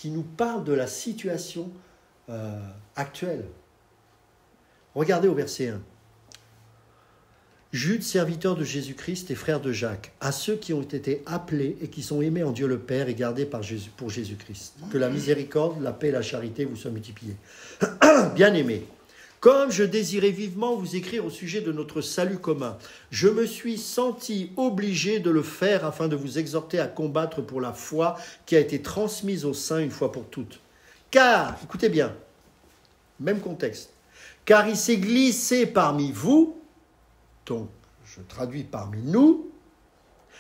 nous parle de la situation actuelle. Regardez au verset 1. Jude, serviteur de Jésus-Christ et frère de Jacques, à ceux qui ont été appelés et qui sont aimés en Dieu le Père et gardés pour Jésus-Christ. Que la miséricorde, la paix et la charité vous soient multipliées. Bien-aimés, comme je désirais vivement vous écrire au sujet de notre salut commun, je me suis senti obligé de le faire afin de vous exhorter à combattre pour la foi qui a été transmise aux saints une fois pour toutes. Car, écoutez bien, même contexte, car il s'est glissé parmi vous, donc je traduis parmi nous,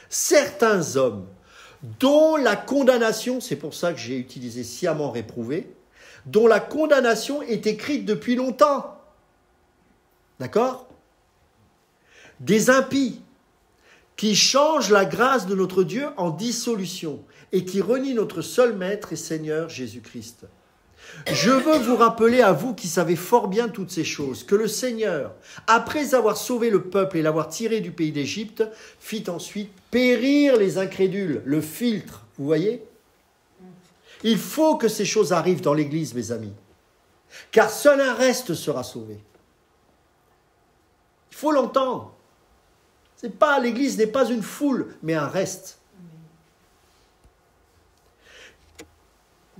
certains hommes dont la condamnation, c'est pour ça que j'ai utilisé sciemment réprouvé, dont la condamnation est écrite depuis longtemps. D'accord ? Des impies qui changent la grâce de notre Dieu en dissolution et qui renient notre seul Maître et Seigneur Jésus-Christ. Je veux vous rappeler à vous qui savez fort bien toutes ces choses, que le Seigneur, après avoir sauvé le peuple et l'avoir tiré du pays d'Égypte, fit ensuite périr les incrédules, le filtre, vous voyez ? Il faut que ces choses arrivent dans l'Église, mes amis, car seul un reste sera sauvé. Il faut l'entendre. L'Église n'est pas une foule, mais un reste.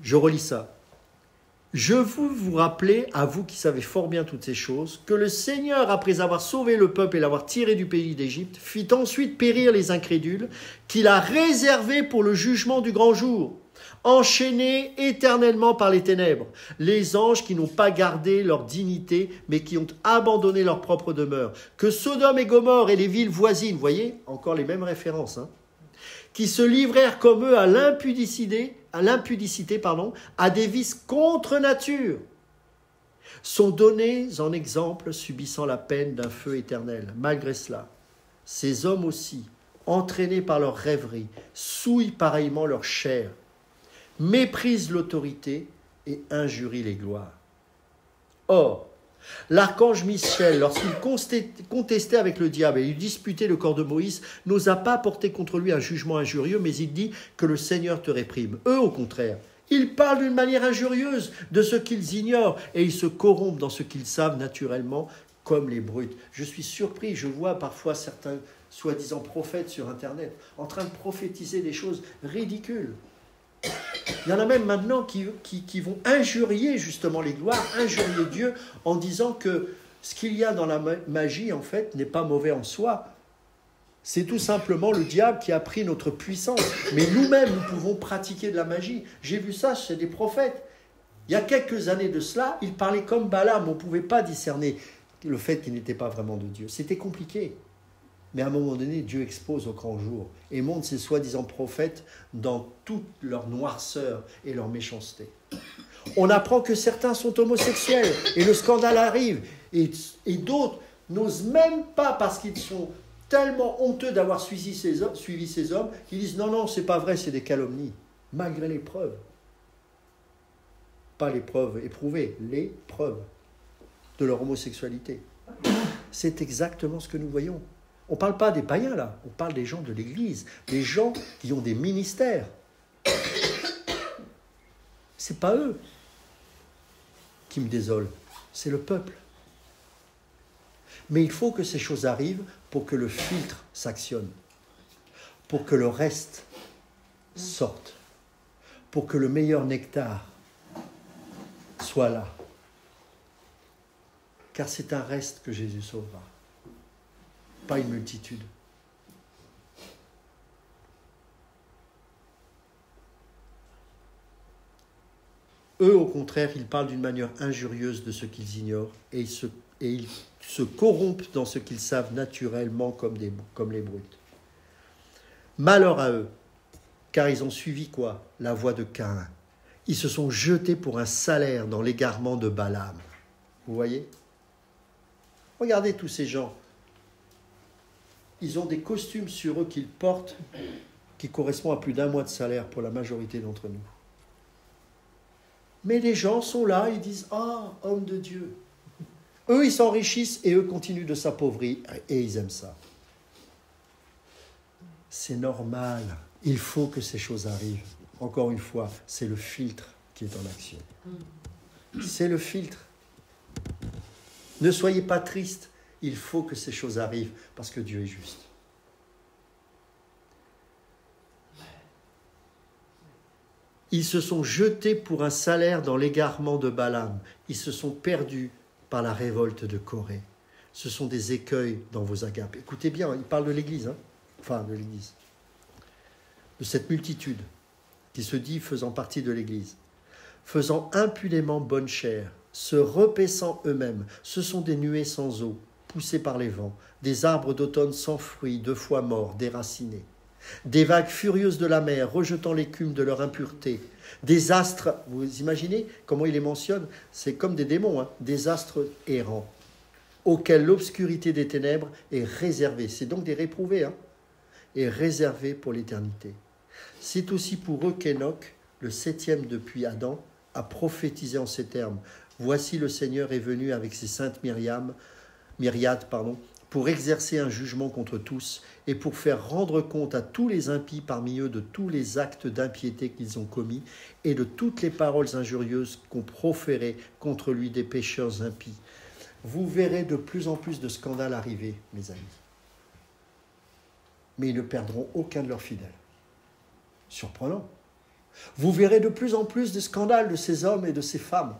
Je relis ça. Je veux vous rappeler, à vous qui savez fort bien toutes ces choses, que le Seigneur, après avoir sauvé le peuple et l'avoir tiré du pays d'Égypte, fit ensuite périr les incrédules, qu'il a réservés pour le jugement du grand jour, enchaînés éternellement par les ténèbres, les anges qui n'ont pas gardé leur dignité, mais qui ont abandonné leur propre demeure, que Sodome et Gomorrhe et les villes voisines, voyez, encore les mêmes références, qui se livrèrent comme eux à l'impudicité, à des vices contre nature, sont donnés en exemple subissant la peine d'un feu éternel. Malgré cela, ces hommes aussi, entraînés par leur rêverie, souillent pareillement leur chair, méprisent l'autorité et injurient les gloires. Or, l'archange Michel, lorsqu'il contestait avec le diable et il disputait le corps de Moïse, n'osa pas porter contre lui un jugement injurieux, mais il dit que le Seigneur te réprime. Eux, au contraire, ils parlent d'une manière injurieuse de ce qu'ils ignorent et ils se corrompent dans ce qu'ils savent naturellement comme les brutes. Je suis surpris, je vois parfois certains soi-disant prophètes sur Internet en train de prophétiser des choses ridicules. Il y en a même maintenant qui vont injurier justement les gloires, injurier Dieu en disant que ce qu'il y a dans la magie, en fait, n'est pas mauvais en soi. C'est tout simplement le diable qui a pris notre puissance. Mais nous-mêmes, nous pouvons pratiquer de la magie. J'ai vu ça chez des prophètes. Il y a quelques années de cela, ils parlaient comme Balaam. On ne pouvait pas discerner le fait qu'il n'était pas vraiment de Dieu. C'était compliqué. Mais à un moment donné, Dieu expose au grand jour et montre ses soi-disant prophètes dans toute leur noirceur et leur méchanceté. On apprend que certains sont homosexuels et le scandale arrive. Et d'autres n'osent même pas, parce qu'ils sont tellement honteux d'avoir suivi ces hommes, qu'ils disent non, c'est pas vrai, c'est des calomnies, malgré les preuves. Pas les preuves éprouvées, les preuves de leur homosexualité. C'est exactement ce que nous voyons. On ne parle pas des païens là, on parle des gens de l'Église, des gens qui ont des ministères. Ce n'est pas eux qui me désolent, c'est le peuple. Mais il faut que ces choses arrivent pour que le filtre s'actionne, pour que le reste sorte, pour que le meilleur nectar soit là. Car c'est un reste que Jésus sauvera. Pas une multitude. Eux, au contraire, ils parlent d'une manière injurieuse de ce qu'ils ignorent et ils se corrompent dans ce qu'ils savent naturellement comme les brutes. Malheur à eux, car ils ont suivi quoi ? La voie de Caïn, Ils se sont jetés pour un salaire dans l'égarement de Balaam. Vous voyez? Regardez tous ces gens. Ils ont des costumes sur eux qu'ils portent qui correspondent à plus d'1 mois de salaire pour la majorité d'entre nous. Mais les gens sont là, ils disent « Ah, homme de Dieu ». Eux, ils s'enrichissent et eux continuent de s'appauvrir et ils aiment ça. C'est normal. Il faut que ces choses arrivent. Encore une fois, c'est le filtre qui est en action. C'est le filtre. Ne soyez pas tristes. Il faut que ces choses arrivent parce que Dieu est juste. Ils se sont jetés pour un salaire dans l'égarement de Balaam. Ils se sont perdus par la révolte de Corée. Ce sont des écueils dans vos agapes. Écoutez bien, il parle de l'Église, hein? Enfin de l'Église. De cette multitude qui se dit faisant partie de l'Église. Faisant impunément bonne chère, se repaissant eux-mêmes. Ce sont des nuées sans eau, poussées par les vents, des arbres d'automne sans fruits, 2 fois morts, déracinés. Des vagues furieuses de la mer, rejetant l'écume de leur impureté. Des astres, vous imaginez comment il les mentionne? C'est comme des démons, hein, des astres errants, auxquels l'obscurité des ténèbres est réservée. C'est donc des réprouvés, hein, est réservée pour l'éternité. C'est aussi pour eux qu'Enoch, le 7e depuis Adam, a prophétisé en ces termes. Voici le Seigneur est venu avec ses saintes myriades, pour exercer un jugement contre tous et pour faire rendre compte à tous les impies parmi eux de tous les actes d'impiété qu'ils ont commis et de toutes les paroles injurieuses qu'ont proférées contre lui des pécheurs impies. Vous verrez de plus en plus de scandales arriver, mes amis. Mais ils ne perdront aucun de leurs fidèles. Surprenant. Vous verrez de plus en plus de scandales de ces hommes et de ces femmes.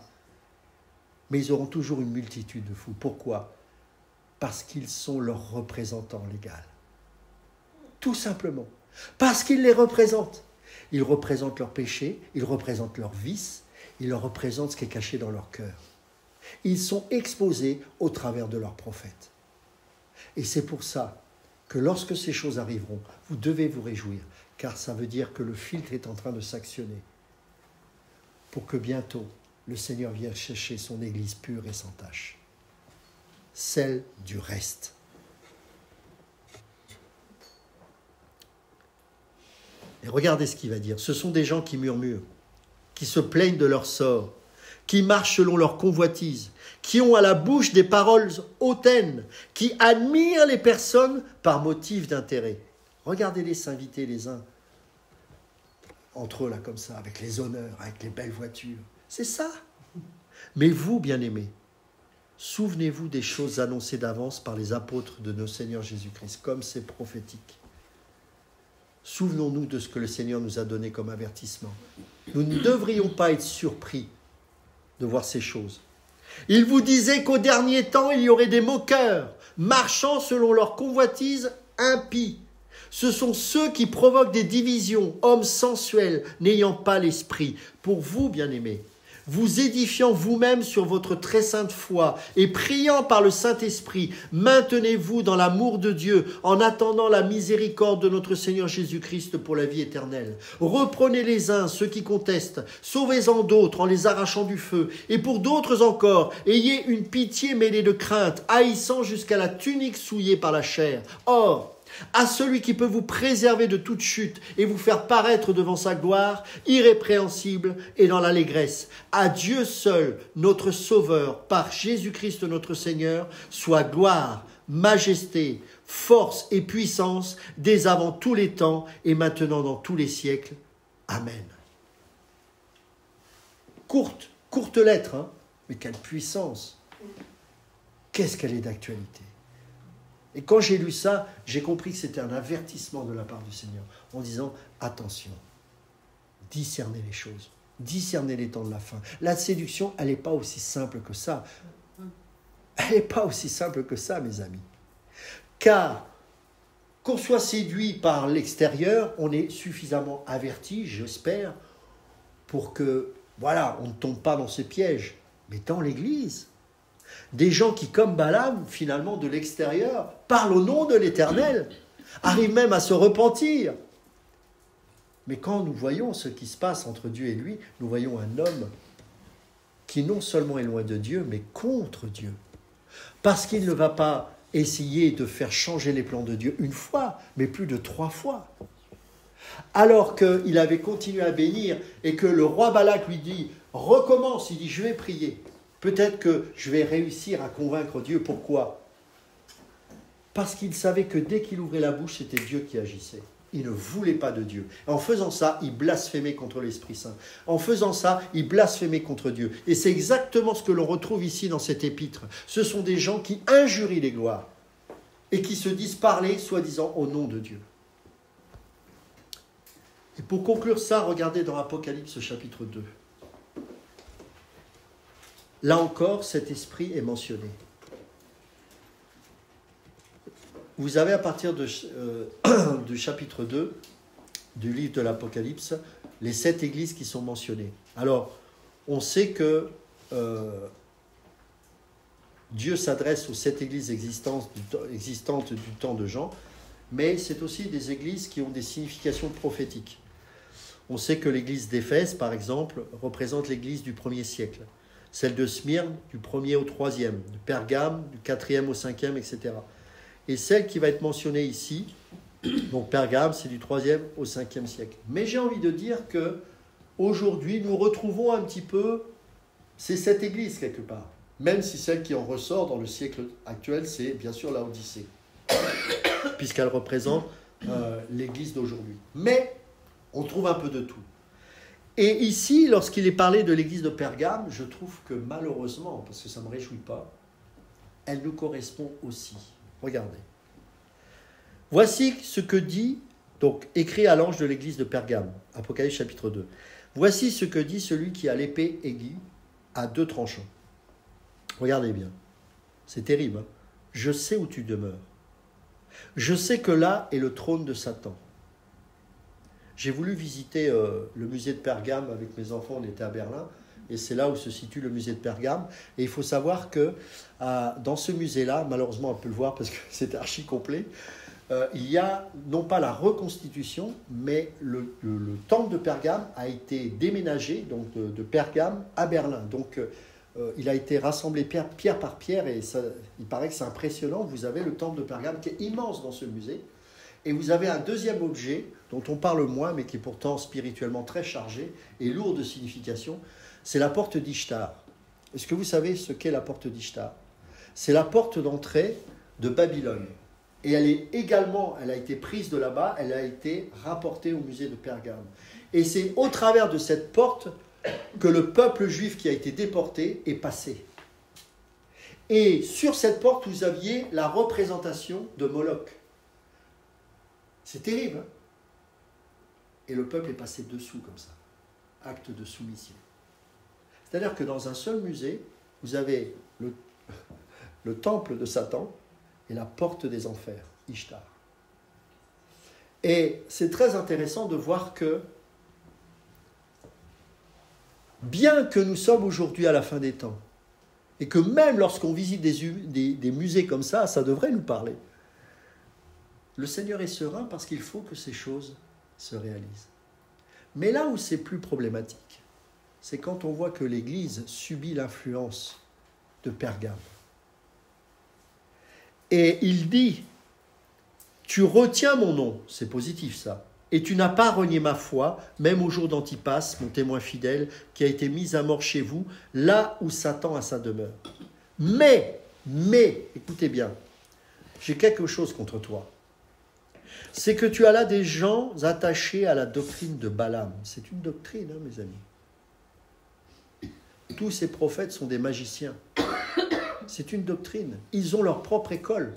Mais ils auront toujours une multitude de fous. Pourquoi ? Parce qu'ils sont leurs représentants légaux. Tout simplement. Parce qu'ils les représentent. Ils représentent leurs péchés, ils représentent leurs vices, ils représentent ce qui est caché dans leur cœur. Ils sont exposés au travers de leurs prophètes. Et c'est pour ça que lorsque ces choses arriveront, vous devez vous réjouir, car ça veut dire que le filtre est en train de s'actionner pour que bientôt le Seigneur vienne chercher son Église pure et sans tache, celle du reste. Et regardez ce qu'il va dire. Ce sont des gens qui murmurent, qui se plaignent de leur sort, qui marchent selon leur convoitise, qui ont à la bouche des paroles hautaines, qui admirent les personnes par motif d'intérêt. Regardez-les s'inviter les uns entre eux, là, comme ça, avec les honneurs, avec les belles voitures. C'est ça. Mais vous, bien-aimés, souvenez-vous des choses annoncées d'avance par les apôtres de nos Seigneur Jésus-Christ, comme c'est prophétique. Souvenons-nous de ce que le Seigneur nous a donné comme avertissement. Nous ne devrions pas être surpris de voir ces choses. Il vous disait qu'au dernier temps, il y aurait des moqueurs, marchant selon leur convoitise impie. Ce sont ceux qui provoquent des divisions, hommes sensuels, n'ayant pas l'esprit. Pour vous, bien-aimés, vous édifiant vous-même sur votre très sainte foi et priant par le Saint-Esprit, maintenez-vous dans l'amour de Dieu en attendant la miséricorde de notre Seigneur Jésus-Christ pour la vie éternelle. Reprenez les uns ceux qui contestent, sauvez-en d'autres en les arrachant du feu. Et pour d'autres encore, ayez une pitié mêlée de crainte, haïssant jusqu'à la tunique souillée par la chair. Or, à celui qui peut vous préserver de toute chute et vous faire paraître devant sa gloire, irrépréhensible et dans l'allégresse. À Dieu seul, notre Sauveur, par Jésus-Christ notre Seigneur, soit gloire, majesté, force et puissance, dès avant tous les temps et maintenant dans tous les siècles. Amen. Courte lettre, hein, mais quelle puissance. Qu'est-ce qu'elle est d'actualité. Et quand j'ai lu ça, j'ai compris que c'était un avertissement de la part du Seigneur, en disant, attention, discernez les choses, discernez les temps de la fin. La séduction, elle n'est pas aussi simple que ça. Elle n'est pas aussi simple que ça, mes amis. Car, qu'on soit séduit par l'extérieur, on est suffisamment averti, j'espère, pour que, voilà, on ne tombe pas dans ce piège. Mais dans l'Église, des gens qui, comme Balaam, finalement, de l'extérieur, parlent au nom de l'Éternel, arrivent même à se repentir. Mais quand nous voyons ce qui se passe entre Dieu et lui, nous voyons un homme qui non seulement est loin de Dieu, mais contre Dieu. Parce qu'il ne va pas essayer de faire changer les plans de Dieu une fois, mais plus de 3 fois. Alors qu'il avait continué à bénir et que le roi Balak lui dit « Recommence », il dit « Je vais prier. Peut-être que je vais réussir à convaincre Dieu. » Pourquoi ? Parce qu'il savait que dès qu'il ouvrait la bouche, c'était Dieu qui agissait. Il ne voulait pas de Dieu. En faisant ça, il blasphémait contre l'Esprit Saint. En faisant ça, il blasphémait contre Dieu. Et c'est exactement ce que l'on retrouve ici dans cet épître. Ce sont des gens qui injurient les gloires et qui se disent parler, soi-disant, au nom de Dieu. Et pour conclure ça, regardez dans Apocalypse chapitre 2. Là encore, cet esprit est mentionné. Vous avez à partir du chapitre 2 du livre de l'Apocalypse les 7 églises qui sont mentionnées. Alors, on sait que Dieu s'adresse aux 7 églises existantes du temps de Jean, mais c'est aussi des églises qui ont des significations prophétiques. On sait que l'église d'Éphèse, par exemple, représente l'église du 1er siècle. Celle de Smyrne, du 1er au 3e, de Pergame, du 4e au 5e, etc. Et celle qui va être mentionnée ici, donc Pergame, c'est du 3e au 5e siècle. Mais j'ai envie de dire qu'aujourd'hui, nous retrouvons un petit peu ces 7 églises quelque part. Même si celle qui en ressort dans le siècle actuel, c'est bien sûr Laodicée, puisqu'elle représente l'église d'aujourd'hui. Mais on trouve un peu de tout. Et ici, lorsqu'il est parlé de l'église de Pergame, je trouve que malheureusement, parce que ça ne me réjouit pas, elle nous correspond aussi. Regardez. Voici ce que dit, donc écrit à l'ange de l'église de Pergame, Apocalypse chapitre 2. Voici ce que dit celui qui a l'épée aiguë à 2 tranchants. Regardez bien. C'est terrible. Hein ? Je sais où tu demeures. Je sais que là est le trône de Satan. J'ai voulu visiter le musée de Pergame avec mes enfants, on était à Berlin, et c'est là où se situe le musée de Pergame. Et il faut savoir que dans ce musée-là, malheureusement on peut le voir parce que c'est archi complet, il y a non pas la reconstitution, mais le temple de Pergame a été déménagé donc de Pergame à Berlin. Donc il a été rassemblé pierre par pierre, et ça, il paraît que c'est impressionnant. Vous avez le temple de Pergame qui est immense dans ce musée. Et vous avez un deuxième objet dont on parle moins, mais qui est pourtant spirituellement très chargé et lourd de signification, c'est la porte d'Ishtar. Est-ce que vous savez ce qu'est la porte d'Ishtar ? C'est la porte d'entrée de Babylone. Et elle a été prise de là-bas, elle a été rapportée au musée de Pergame. Et c'est au travers de cette porte que le peuple juif qui a été déporté est passé. Et sur cette porte, vous aviez la représentation de Moloch. C'est terrible, hein ? Et le peuple est passé dessous comme ça. Acte de soumission. C'est-à-dire que dans un seul musée, vous avez le temple de Satan et la porte des enfers, Ishtar. Et c'est très intéressant de voir que, bien que nous sommes aujourd'hui à la fin des temps, et que même lorsqu'on visite des musées comme ça devrait nous parler, le Seigneur est serein parce qu'il faut que ces choses se réalisent. Mais là où c'est plus problématique, c'est quand on voit que l'Église subit l'influence de Pergame. Et il dit, tu retiens mon nom, c'est positif ça, et tu n'as pas renié ma foi, même au jour d'Antipas, mon témoin fidèle, qui a été mis à mort chez vous, là où Satan a sa demeure. Mais, écoutez bien, j'ai quelque chose contre toi. C'est que tu as là des gens attachés à la doctrine de Balaam. C'est une doctrine, hein, mes amis. Tous ces prophètes sont des magiciens. C'est une doctrine. Ils ont leur propre école.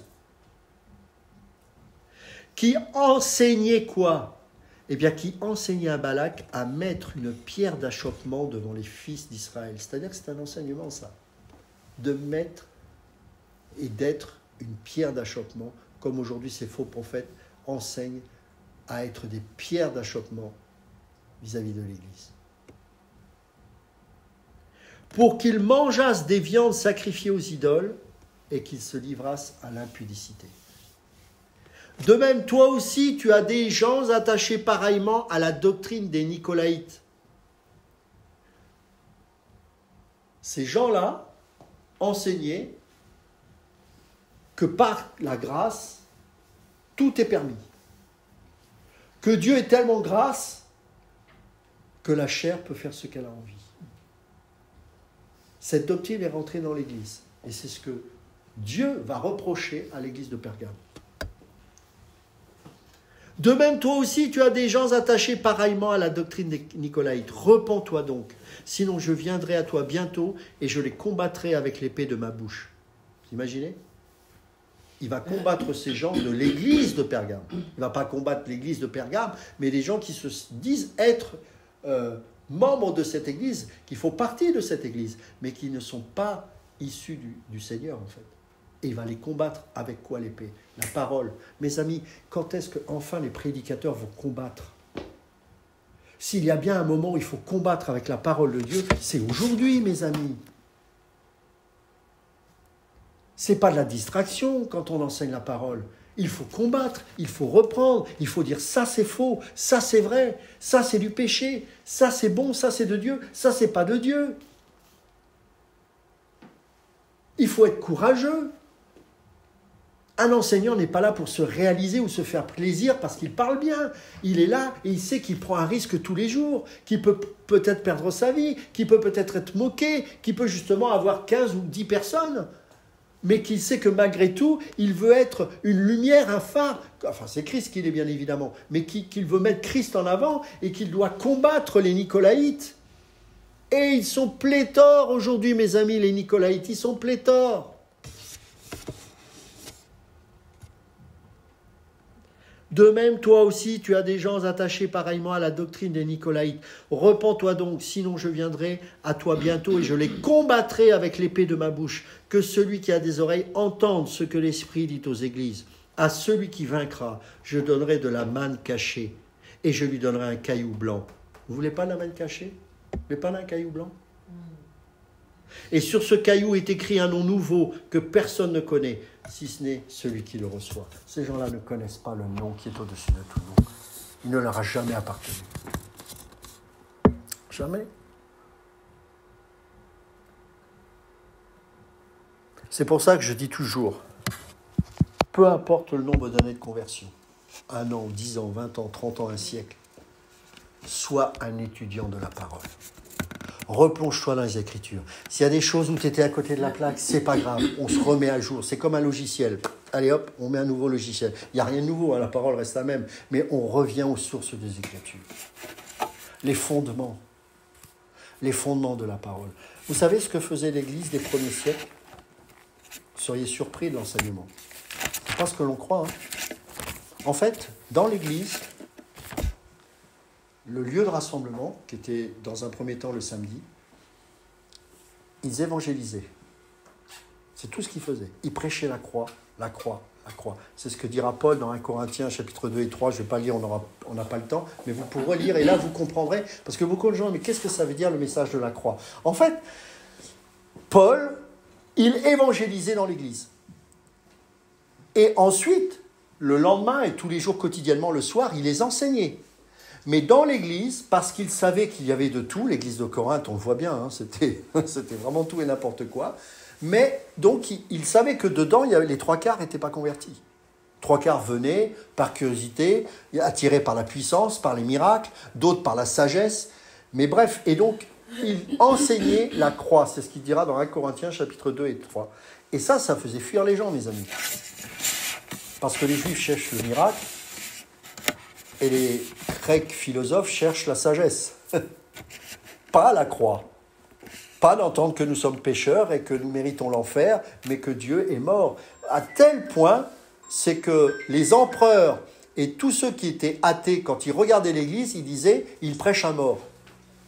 Qui enseignait quoi ? Eh bien, qui enseignait à Balak à mettre une pierre d'achoppement devant les fils d'Israël. C'est-à-dire que c'est un enseignement, ça. De mettre et d'être une pierre d'achoppement, comme aujourd'hui ces faux prophètes enseignent à être des pierres d'achoppement vis-à-vis de l'Église. Pour qu'ils mangeassent des viandes sacrifiées aux idoles et qu'ils se livrassent à l'impudicité. De même, toi aussi, tu as des gens attachés pareillement à la doctrine des Nicolaïtes. Ces gens-là enseignaient que par la grâce, tout est permis. Que Dieu est tellement grâce que la chair peut faire ce qu'elle a envie. Cette doctrine est rentrée dans l'Église. Et c'est ce que Dieu va reprocher à l'Église de Pergame. De même, toi aussi, tu as des gens attachés pareillement à la doctrine des Nicolaïtes. Repens-toi donc, sinon je viendrai à toi bientôt et je les combattrai avec l'épée de ma bouche. Vous imaginez ? Il va combattre ces gens de l'église de Pergame. Il ne va pas combattre l'église de Pergame, mais les gens qui se disent être membres de cette église, qui font partie de cette église, mais qui ne sont pas issus du Seigneur, en fait. Et il va les combattre avec quoi l'épée ? La parole. Mes amis, quand est-ce que enfin les prédicateurs vont combattre ? S'il y a bien un moment où il faut combattre avec la parole de Dieu, c'est aujourd'hui, mes amis. Ce n'est pas de la distraction quand on enseigne la parole. Il faut combattre, il faut reprendre, il faut dire ça c'est faux, ça c'est vrai, ça c'est du péché, ça c'est bon, ça c'est de Dieu, ça c'est pas de Dieu. Il faut être courageux. Un enseignant n'est pas là pour se réaliser ou se faire plaisir parce qu'il parle bien. Il est là et il sait qu'il prend un risque tous les jours, qu'il peut peut-être perdre sa vie, qu'il peut peut-être être moqué, qu'il peut justement avoir 15 ou 10 personnes, mais qu'il sait que malgré tout, il veut être une lumière, un phare. Enfin, c'est Christ qu'il est bien évidemment, mais qu'il veut mettre Christ en avant et qu'il doit combattre les Nicolaïtes. Et ils sont pléthores aujourd'hui, mes amis, les Nicolaïtes, ils sont pléthores. De même, toi aussi, tu as des gens attachés pareillement à la doctrine des Nicolaïtes. Repens-toi donc, sinon je viendrai à toi bientôt et je les combattrai avec l'épée de ma bouche. Que celui qui a des oreilles entende ce que l'Esprit dit aux églises. À celui qui vaincra, je donnerai de la manne cachée et je lui donnerai un caillou blanc. Vous voulez pas de la manne cachée ? Vous voulez pas d'un caillou blanc ? Et sur ce caillou est écrit un nom nouveau que personne ne connaît, si ce n'est celui qui le reçoit. Ces gens-là ne connaissent pas le nom qui est au-dessus de tout nom. Il ne leur a jamais appartenu. Jamais. C'est pour ça que je dis toujours, peu importe le nombre d'années de conversion, 1 an, 10 ans, 20 ans, 30 ans, un siècle, sois un étudiant de la parole. Replonge-toi dans les Écritures. S'il y a des choses où tu étais à côté de la plaque, c'est pas grave, on se remet à jour. C'est comme un logiciel. Allez hop, on met un nouveau logiciel. Il n'y a rien de nouveau, hein, la parole reste la même, mais on revient aux sources des Écritures. Les fondements de la parole. Vous savez ce que faisait l'Église des premiers siècles ? Vous seriez surpris de l'enseignement. C'est pas ce que l'on croit. En fait, dans l'Église, le lieu de rassemblement, qui était dans un premier temps le samedi, ils évangélisaient. C'est tout ce qu'ils faisaient. Ils prêchaient la croix, la croix, la croix. C'est ce que dira Paul dans 1 Corinthiens, chapitre 2 et 3. Je ne vais pas lire, on n'a pas le temps, mais vous pourrez lire et là vous comprendrez. Parce que beaucoup de gens, mais qu'est-ce que ça veut dire le message de la croix ? En fait, Paul, il évangélisait dans l'Église. Et ensuite, le lendemain et tous les jours quotidiennement le soir, il les enseignait. Mais dans l'Église, parce qu'il savait qu'il y avait de tout, l'Église de Corinthe, on le voit bien, hein, c'était vraiment tout et n'importe quoi, mais donc il savait que dedans, les 3/4 n'étaient pas convertis. 3/4 venaient par curiosité, attirés par la puissance, par les miracles, d'autres par la sagesse, mais bref, et donc il enseignait la croix, c'est ce qu'il dira dans 1 Corinthiens chapitre 2 et 3. Et ça faisait fuir les gens, mes amis. Parce que les Juifs cherchent le miracle, et les Grecs philosophes cherchent la sagesse. Pas la croix. Pas d'entendre que nous sommes pécheurs et que nous méritons l'enfer, mais que Dieu est mort. À tel point, c'est que les empereurs et tous ceux qui étaient athées, quand ils regardaient l'Église, ils disaient « il prêche un mort ».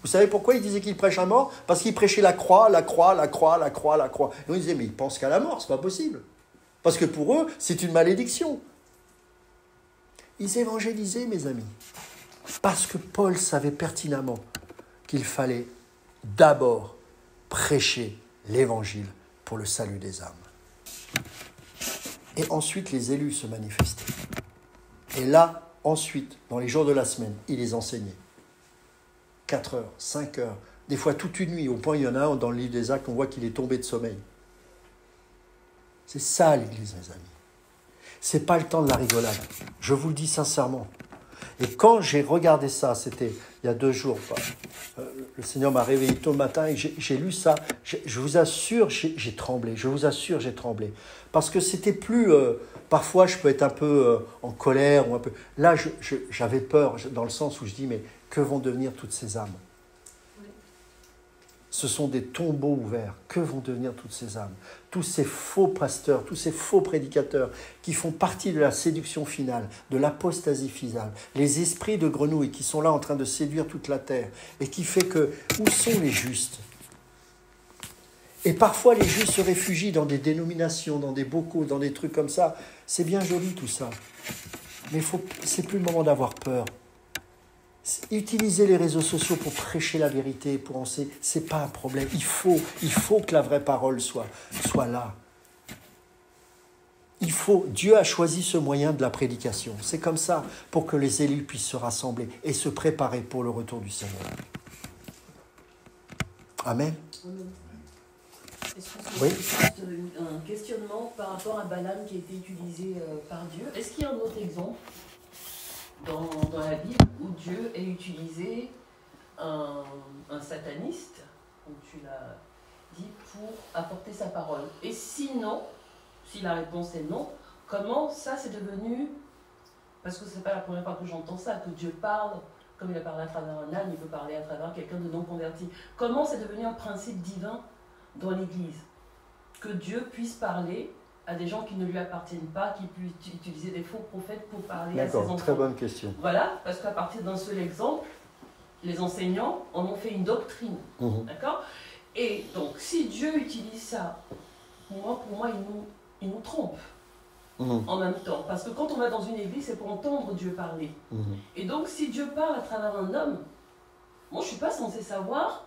Vous savez pourquoi ils disaient qu'il prêche un mort ? Parce qu'ils prêchaient la croix, la croix, la croix, la croix, la croix. Et on disait « mais ils pensent qu'à la mort, c'est pas possible ». Parce que pour eux, c'est une malédiction. Ils évangélisaient, mes amis, parce que Paul savait pertinemment qu'il fallait d'abord prêcher l'évangile pour le salut des âmes. Et ensuite, les élus se manifestaient. Et là, ensuite, dans les jours de la semaine, il les enseignait. 4 heures, 5 heures, des fois toute une nuit. Au point, il y en a un dans le livre des Actes, on voit qu'il est tombé de sommeil. C'est ça l'Église, mes amis. C'est pas le temps de la rigolade. Je vous le dis sincèrement. Et quand j'ai regardé ça, c'était il y a 2 jours, le Seigneur m'a réveillé tôt le matin et j'ai lu ça. Je vous assure, j'ai tremblé. Je vous assure, j'ai tremblé. Parce que c'était plus... parfois, je peux être un peu en colère. Ou un peu. Là, j'avais peur, dans le sens où je dis, mais que vont devenir toutes ces âmes ? Ce sont des tombeaux ouverts. Que vont devenir toutes ces âmes ? Tous ces faux pasteurs, tous ces faux prédicateurs qui font partie de la séduction finale, de l'apostasie finale, les esprits de grenouilles qui sont là en train de séduire toute la terre et qui fait que, où sont les justes ? Et parfois les justes se réfugient dans des dénominations, dans des bocaux, dans des trucs comme ça. C'est bien joli tout ça. Mais c'est plus le moment d'avoir peur. Utiliser les réseaux sociaux pour prêcher la vérité, pour enseigner, ce n'est pas un problème. Il faut que la vraie parole soit là. Dieu a choisi ce moyen de la prédication. C'est comme ça, pour que les élus puissent se rassembler et se préparer pour le retour du Seigneur. Amen. Est-ce que c'est Oui. juste un questionnement par rapport à Balaam qui a été utilisé par Dieu? Est-ce qu'il y a un autre exemple dans la Bible où Dieu a utilisé un sataniste, comme tu l'as dit, pour apporter sa parole? Et sinon, si la réponse est non, comment ça c'est devenu, parce que c'est pas la première fois que j'entends ça, que Dieu parle, comme il a parlé à travers un âne, il peut parler à travers quelqu'un de non converti. Comment c'est devenu un principe divin dans l'Église, que Dieu puisse parler à des gens qui ne lui appartiennent pas, qui puissent utiliser des faux prophètes pour parler à ses enfants. D'accord, très bonne question. Voilà, parce qu'à partir d'un seul exemple, les enseignants en ont fait une doctrine. D'accord? Et donc, si Dieu utilise ça, pour moi il nous trompe en même temps. Parce que quand on va dans une église, c'est pour entendre Dieu parler. Et donc, si Dieu parle à travers un homme, moi, je ne suis pas censée savoir.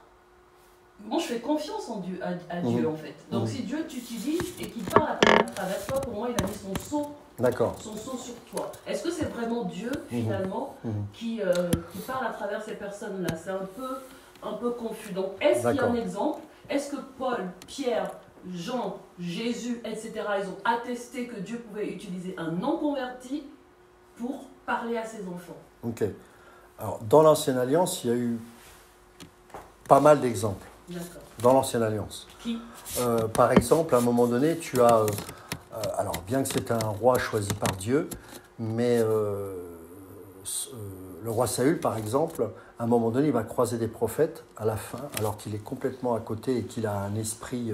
Moi, je fais confiance en Dieu, à Dieu, en fait. Donc, si Dieu t'utilise et qu'il parle à travers toi, pour moi, il a mis son sceau sur toi. Est-ce que c'est vraiment Dieu, finalement, qui parle à travers ces personnes-là? C'est un peu confus. Donc, est-ce qu'il y a un exemple? Est-ce que Paul, Pierre, Jean, Jésus, etc., ils ont attesté que Dieu pouvait utiliser un non-converti pour parler à ses enfants? Ok. Alors, dans l'Ancienne Alliance, il y a eu pas mal d'exemples. D'accord. Dans l'Ancienne Alliance. Qui? Par exemple, à un moment donné, tu as... alors, bien que c'était un roi choisi par Dieu, mais le roi Saül, par exemple, à un moment donné, il va croiser des prophètes à la fin, alors qu'il est complètement à côté et qu'il a un esprit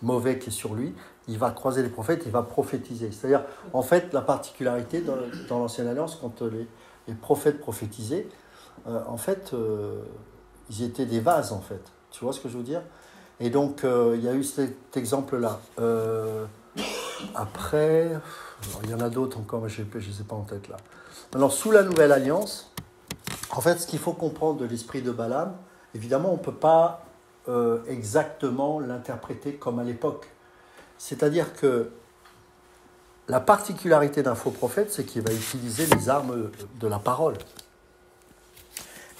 mauvais qui est sur lui. Il va croiser les prophètes, il va prophétiser. C'est-à-dire, en fait, la particularité dans l'Ancienne Alliance, quand les prophètes prophétisaient, en fait, ils étaient des vases, en fait. Tu vois ce que je veux dire? Et donc, il y a eu cet exemple-là. Après, il y en a d'autres encore, mais je ne les ai pas en tête là. Alors, sous la Nouvelle Alliance, en fait, ce qu'il faut comprendre de l'esprit de Balaam, évidemment, on ne peut pas exactement l'interpréter comme à l'époque. C'est-à-dire que la particularité d'un faux prophète, c'est qu'il va utiliser les armes de la parole.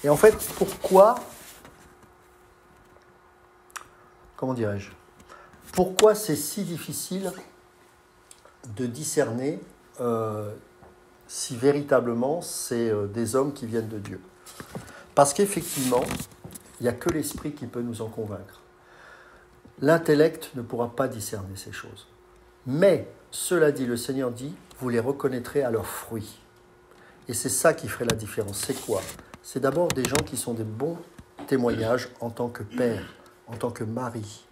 Et en fait, comment dirais-je, pourquoi c'est si difficile de discerner si véritablement c'est des hommes qui viennent de Dieu? Parce qu'effectivement, il n'y a que l'esprit qui peut nous en convaincre. L'intellect ne pourra pas discerner ces choses. Mais, cela dit, le Seigneur dit, vous les reconnaîtrez à leurs fruits. Et c'est ça qui ferait la différence. C'est quoi? C'est d'abord des gens qui sont des bons témoignages en tant que père, en tant que mari,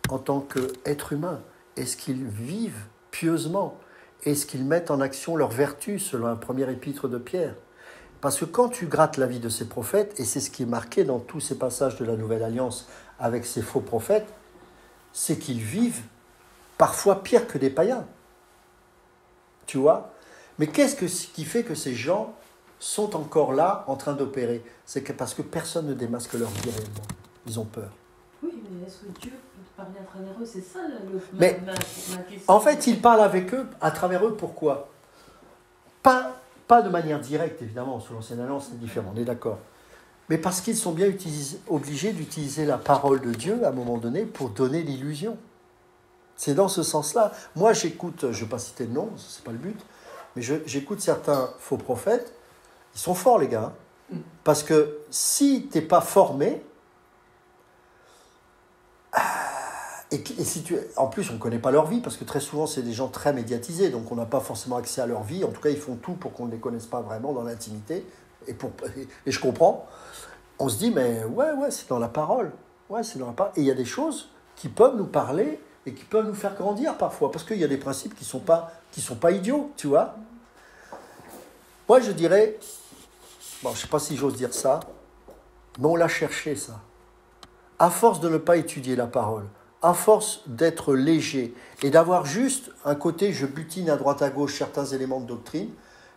en tant qu'être humain. Est-ce qu'ils vivent pieusement? Est-ce qu'ils mettent en action leurs vertus, selon un premier épître de Pierre? Parce que quand tu grattes la vie de ces prophètes, et c'est ce qui est marqué dans tous ces passages de la Nouvelle Alliance avec ces faux prophètes, c'est qu'ils vivent parfois pire que des païens. Tu vois? Mais qu'est-ce qui fait que ces gens sont encore là, en train d'opérer? C'est que parce que personne ne démasque leur vie réellement. Ils ont peur. Oui, mais est-ce que Dieu peut parler à travers eux? C'est ça ma question. En fait, il parle avec eux, à travers eux, pourquoi? Pas Pas de manière directe, évidemment, sous l'Ancienne Alliance, c'est différent, on est d'accord. Mais parce qu'ils sont bien obligés d'utiliser la parole de Dieu, à un moment donné, pour donner l'illusion. C'est dans ce sens-là. Moi, j'écoute, je ne vais pas citer de nom, ce n'est pas le but, mais j'écoute certains faux prophètes. Ils sont forts, les gars. Parce que si tu n'es pas formé, et si en plus, on ne connaît pas leur vie, parce que très souvent, c'est des gens très médiatisés, donc on n'a pas forcément accès à leur vie. En tout cas, ils font tout pour qu'on ne les connaisse pas vraiment dans l'intimité. Et je comprends. On se dit, mais ouais, c'est dans la parole. Ouais, c'est dans la parole. Et il y a des choses qui peuvent nous parler et qui peuvent nous faire grandir parfois, parce qu'il y a des principes qui sont pas idiots, tu vois. Moi, je dirais, bon, je ne sais pas si j'ose dire ça, mais on l'a cherché, ça. À force de ne pas étudier la parole, à force d'être léger et d'avoir juste un côté, je butine à droite à gauche certains éléments de doctrine,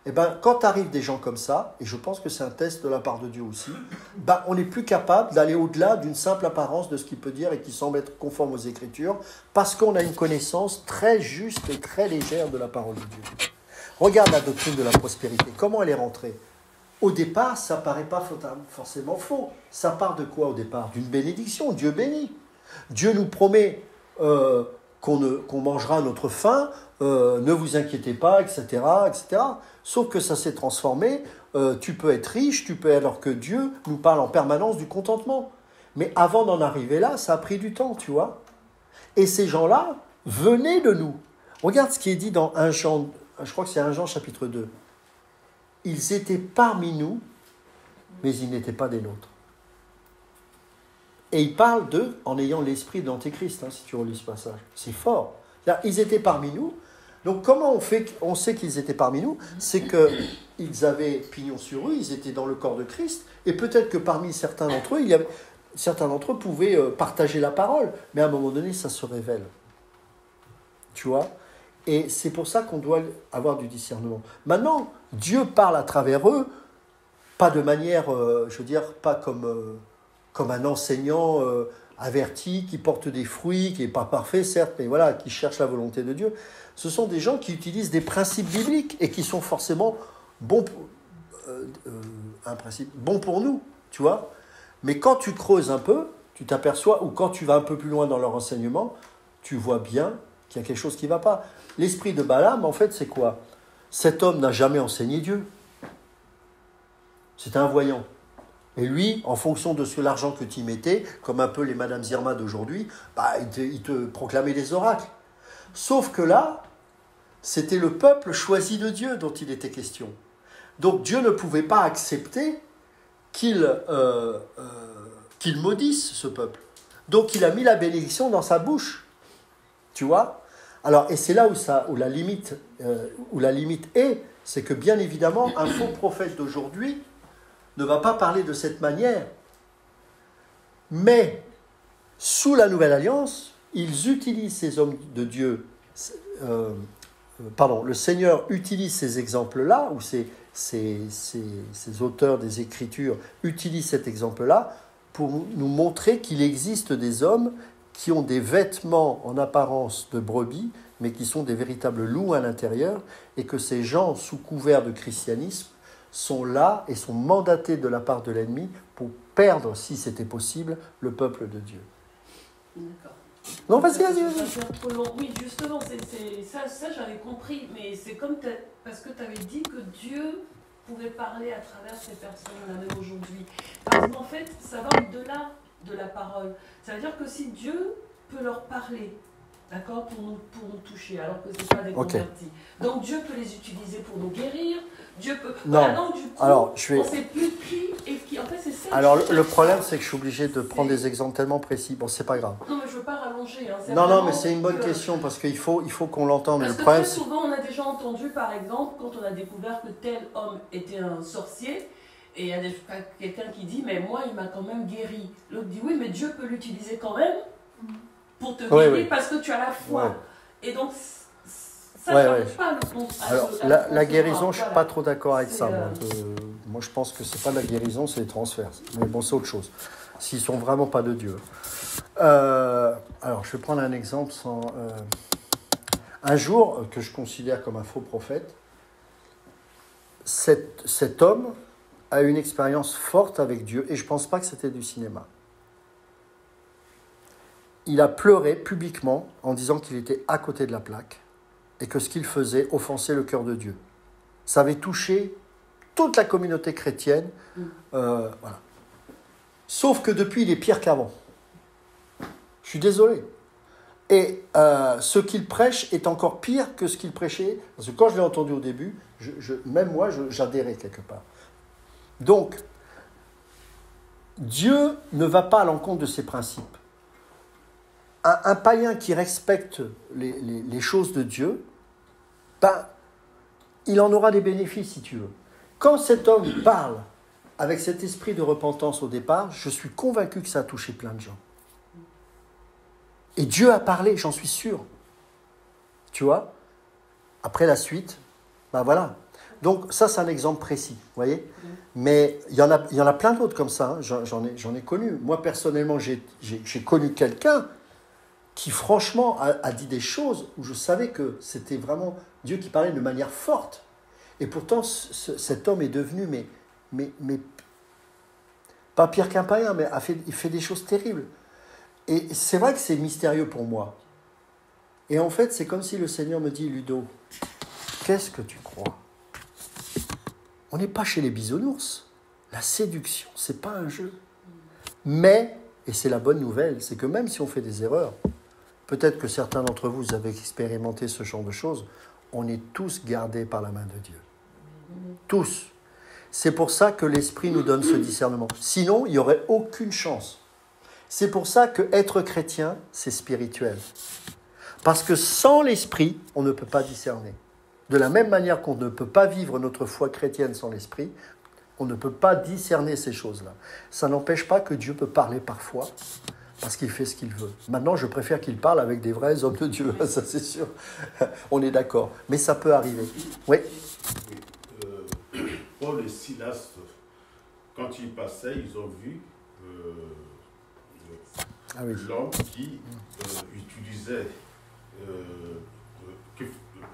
et ben, quand arrivent des gens comme ça, et je pense que c'est un test de la part de Dieu aussi, ben, on n'est plus capable d'aller au-delà d'une simple apparence de ce qu'il peut dire et qui semble être conforme aux Écritures, parce qu'on a une connaissance très juste et très légère de la parole de Dieu. Regarde la doctrine de la prospérité, comment elle est rentrée. Au départ, ça ne paraît pas forcément faux. Ça part de quoi au départ? D'une bénédiction, Dieu bénit. Dieu nous promet qu'on mangera à notre faim, ne vous inquiétez pas, etc., etc. Sauf que ça s'est transformé, tu peux être riche, alors que Dieu nous parle en permanence du contentement. Mais avant d'en arriver là, ça a pris du temps, tu vois. Et ces gens-là venaient de nous. Regarde ce qui est dit dans 1 Jean, je crois que c'est 1 Jean chapitre 2. Ils étaient parmi nous, mais ils n'étaient pas des nôtres. Et il parle d'eux en ayant l'esprit de l'Antéchrist, si tu relis ce passage. C'est fort. C'est-à-dire, ils étaient parmi nous. Donc comment on sait qu'ils étaient parmi nous? C'est qu'ils avaient pignon sur eux, ils étaient dans le corps de Christ, et peut-être que parmi certains d'entre eux, certains d'entre eux pouvaient partager la parole, mais à un moment donné, ça se révèle. Tu vois? Et c'est pour ça qu'on doit avoir du discernement. Maintenant, Dieu parle à travers eux, pas de manière, pas comme un enseignant averti, qui porte des fruits, qui n'est pas parfait, certes, mais voilà, qui cherche la volonté de Dieu. Ce sont des gens qui utilisent des principes bibliques et qui sont forcément bons pour nous, tu vois. Mais quand tu creuses un peu, tu t'aperçois, ou quand tu vas un peu plus loin dans leur enseignement, tu vois bien qu'il y a quelque chose qui ne va pas. L'esprit de Balaam, en fait, c'est quoi? Cet homme n'a jamais enseigné Dieu. C'est un voyant. Et lui, en fonction de l'argent que tu y mettais, comme un peu les Madame Zirma d'aujourd'hui, il te proclamait des oracles. Sauf que là, c'était le peuple choisi de Dieu dont il était question. Donc Dieu ne pouvait pas accepter qu'il maudisse ce peuple. Donc il a mis la bénédiction dans sa bouche. Tu vois? Alors, et c'est là où la limite est, c'est que bien évidemment, un faux prophète d'aujourd'hui ne va pas parler de cette manière. Mais, sous la Nouvelle Alliance, ils utilisent ces hommes de Dieu, le Seigneur utilise ces exemples-là, ou ces auteurs des Écritures utilisent cet exemple-là pour nous montrer qu'il existe des hommes qui ont des vêtements en apparence de brebis, mais qui sont des véritables loups à l'intérieur, et que ces gens, sous couvert de christianisme, sont là et sont mandatés de la part de l'ennemi pour perdre, si c'était possible, le peuple de Dieu. D'accord. Non, vas-y. Oui, justement, ça j'avais compris, mais c'est parce que tu avais dit que Dieu pouvait parler à travers ces personnes-là, même aujourd'hui. Parce qu'en fait, ça va au-delà de la parole. Ça veut dire que si Dieu peut leur parler, d'accord, pour nous toucher, alors que ce n'est pas des convertis. Donc Dieu peut les utiliser pour nous guérir. Dieu peut. Non. Voilà, donc, du coup, alors, on ne sait plus qui et qui. En fait, c'est ça. Alors, le problème, c'est que je suis obligé de prendre des exemples tellement précis. Bon, c'est pas grave. Non, mais je ne veux pas rallonger. Non, mais c'est une bonne question parce qu'il faut qu'on l'entende. Parce le que problème, très souvent, on a déjà entendu, par exemple, quand on a découvert que tel homme était un sorcier, et il y a quelqu'un qui dit, mais moi, il m'a quand même guéri. L'autre dit, oui, mais Dieu peut l'utiliser quand même pour te guérir parce que tu as la foi. Ouais. Et donc, ça ne change pas le compte. Alors, la guérison, je ne suis pas trop d'accord avec ça. Moi, je pense que ce n'est pas la guérison, c'est les transferts. Mais bon, c'est autre chose. S'ils ne sont vraiment pas de Dieu. Alors, je vais prendre un exemple. Un jour, que je considère comme un faux prophète, cet homme a eu une expérience forte avec Dieu, et je ne pense pas que c'était du cinéma. Il a pleuré publiquement en disant qu'il était à côté de la plaque et que ce qu'il faisait offensait le cœur de Dieu. Ça avait touché toute la communauté chrétienne. Voilà. Sauf que depuis, il est pire qu'avant. Je suis désolé. Et ce qu'il prêche est encore pire que ce qu'il prêchait. Parce que quand je l'ai entendu au début, même moi, j'adhérais quelque part. Donc, Dieu ne va pas à l'encontre de ses principes. Un païen qui respecte les choses de Dieu, ben, il en aura des bénéfices, si tu veux. Quand cet homme parle avec cet esprit de repentance au départ, je suis convaincu que ça a touché plein de gens. Et Dieu a parlé, j'en suis sûr. Tu vois ? Après la suite, ben voilà. Donc ça, c'est un exemple précis, vous voyez ? Mais il y en a plein d'autres comme ça, hein. J'en ai connu. Moi, personnellement, j'ai connu quelqu'un qui, franchement, a dit des choses où je savais que c'était vraiment Dieu qui parlait de manière forte. Et pourtant, cet homme est devenu, mais pas pire qu'un païen, mais il fait des choses terribles. Et c'est vrai que c'est mystérieux pour moi. Et en fait, c'est comme si le Seigneur me dit, Ludo, qu'est-ce que tu crois ? On n'est pas chez les bisounours. La séduction, c'est pas un jeu. Mais, et c'est la bonne nouvelle, c'est que même si on fait des erreurs, peut-être que certains d'entre vous avez expérimenté ce genre de choses, on est tous gardés par la main de Dieu. Tous. C'est pour ça que l'Esprit nous donne ce discernement. Sinon, il n'y aurait aucune chance. C'est pour ça que être chrétien, c'est spirituel. Parce que sans l'Esprit, on ne peut pas discerner. De la même manière qu'on ne peut pas vivre notre foi chrétienne sans l'Esprit, on ne peut pas discerner ces choses-là. Ça n'empêche pas que Dieu peut parler parfois, parce qu'il fait ce qu'il veut. Maintenant, je préfère qu'il parle avec des vrais hommes de Dieu, ça c'est sûr. On est d'accord. Mais ça peut arriver. Oui. Paul et Silas, quand ils passaient, ils ont vu l'homme qui utilisait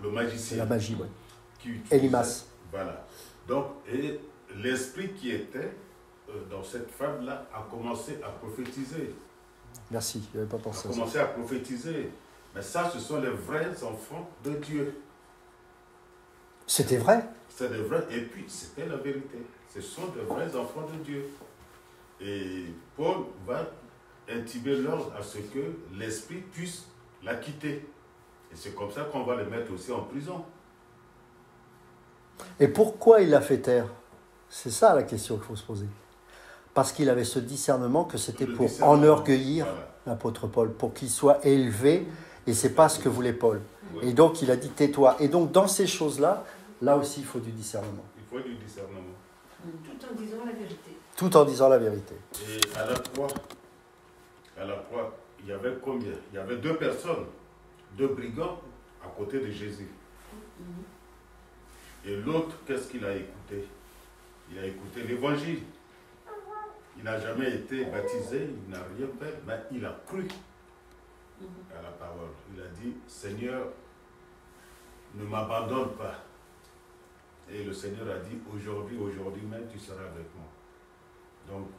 le magicien. La magie, oui. Elimas. Voilà. Donc, et l'esprit qui était dans cette femme-là a commencé à prophétiser. Merci, je n'avais pas pensé à ça. A commencé à prophétiser. Mais ça, ce sont les vrais enfants de Dieu. C'était vrai. C'était vrai, et puis c'était la vérité. Ce sont des vrais enfants de Dieu. Et Paul va intimer l'ordre à ce que l'esprit puisse la quitter. Et c'est comme ça qu'on va le mettre aussi en prison. Et pourquoi il l'a fait taire ? C'est ça la question qu'il faut se poser. Parce qu'il avait ce discernement que c'était pour enorgueillir l'apôtre Paul, pour qu'il soit élevé, et c'est pas ce que voulait Paul. Oui. Et donc il a dit tais-toi. Et donc dans ces choses-là, là aussi il faut du discernement. Il faut du discernement. Tout en disant la vérité. Tout en disant la vérité. Et à la croix, il y avait combien ? Il y avait 2 personnes, 2 brigands à côté de Jésus. Et l'autre, qu'est-ce qu'il a écouté ? Il a écouté l'évangile. Il n'a jamais été baptisé, il n'a rien fait, mais il a cru à la parole. Il a dit, Seigneur, ne m'abandonne pas. Et le Seigneur a dit, aujourd'hui même, tu seras avec moi. Donc,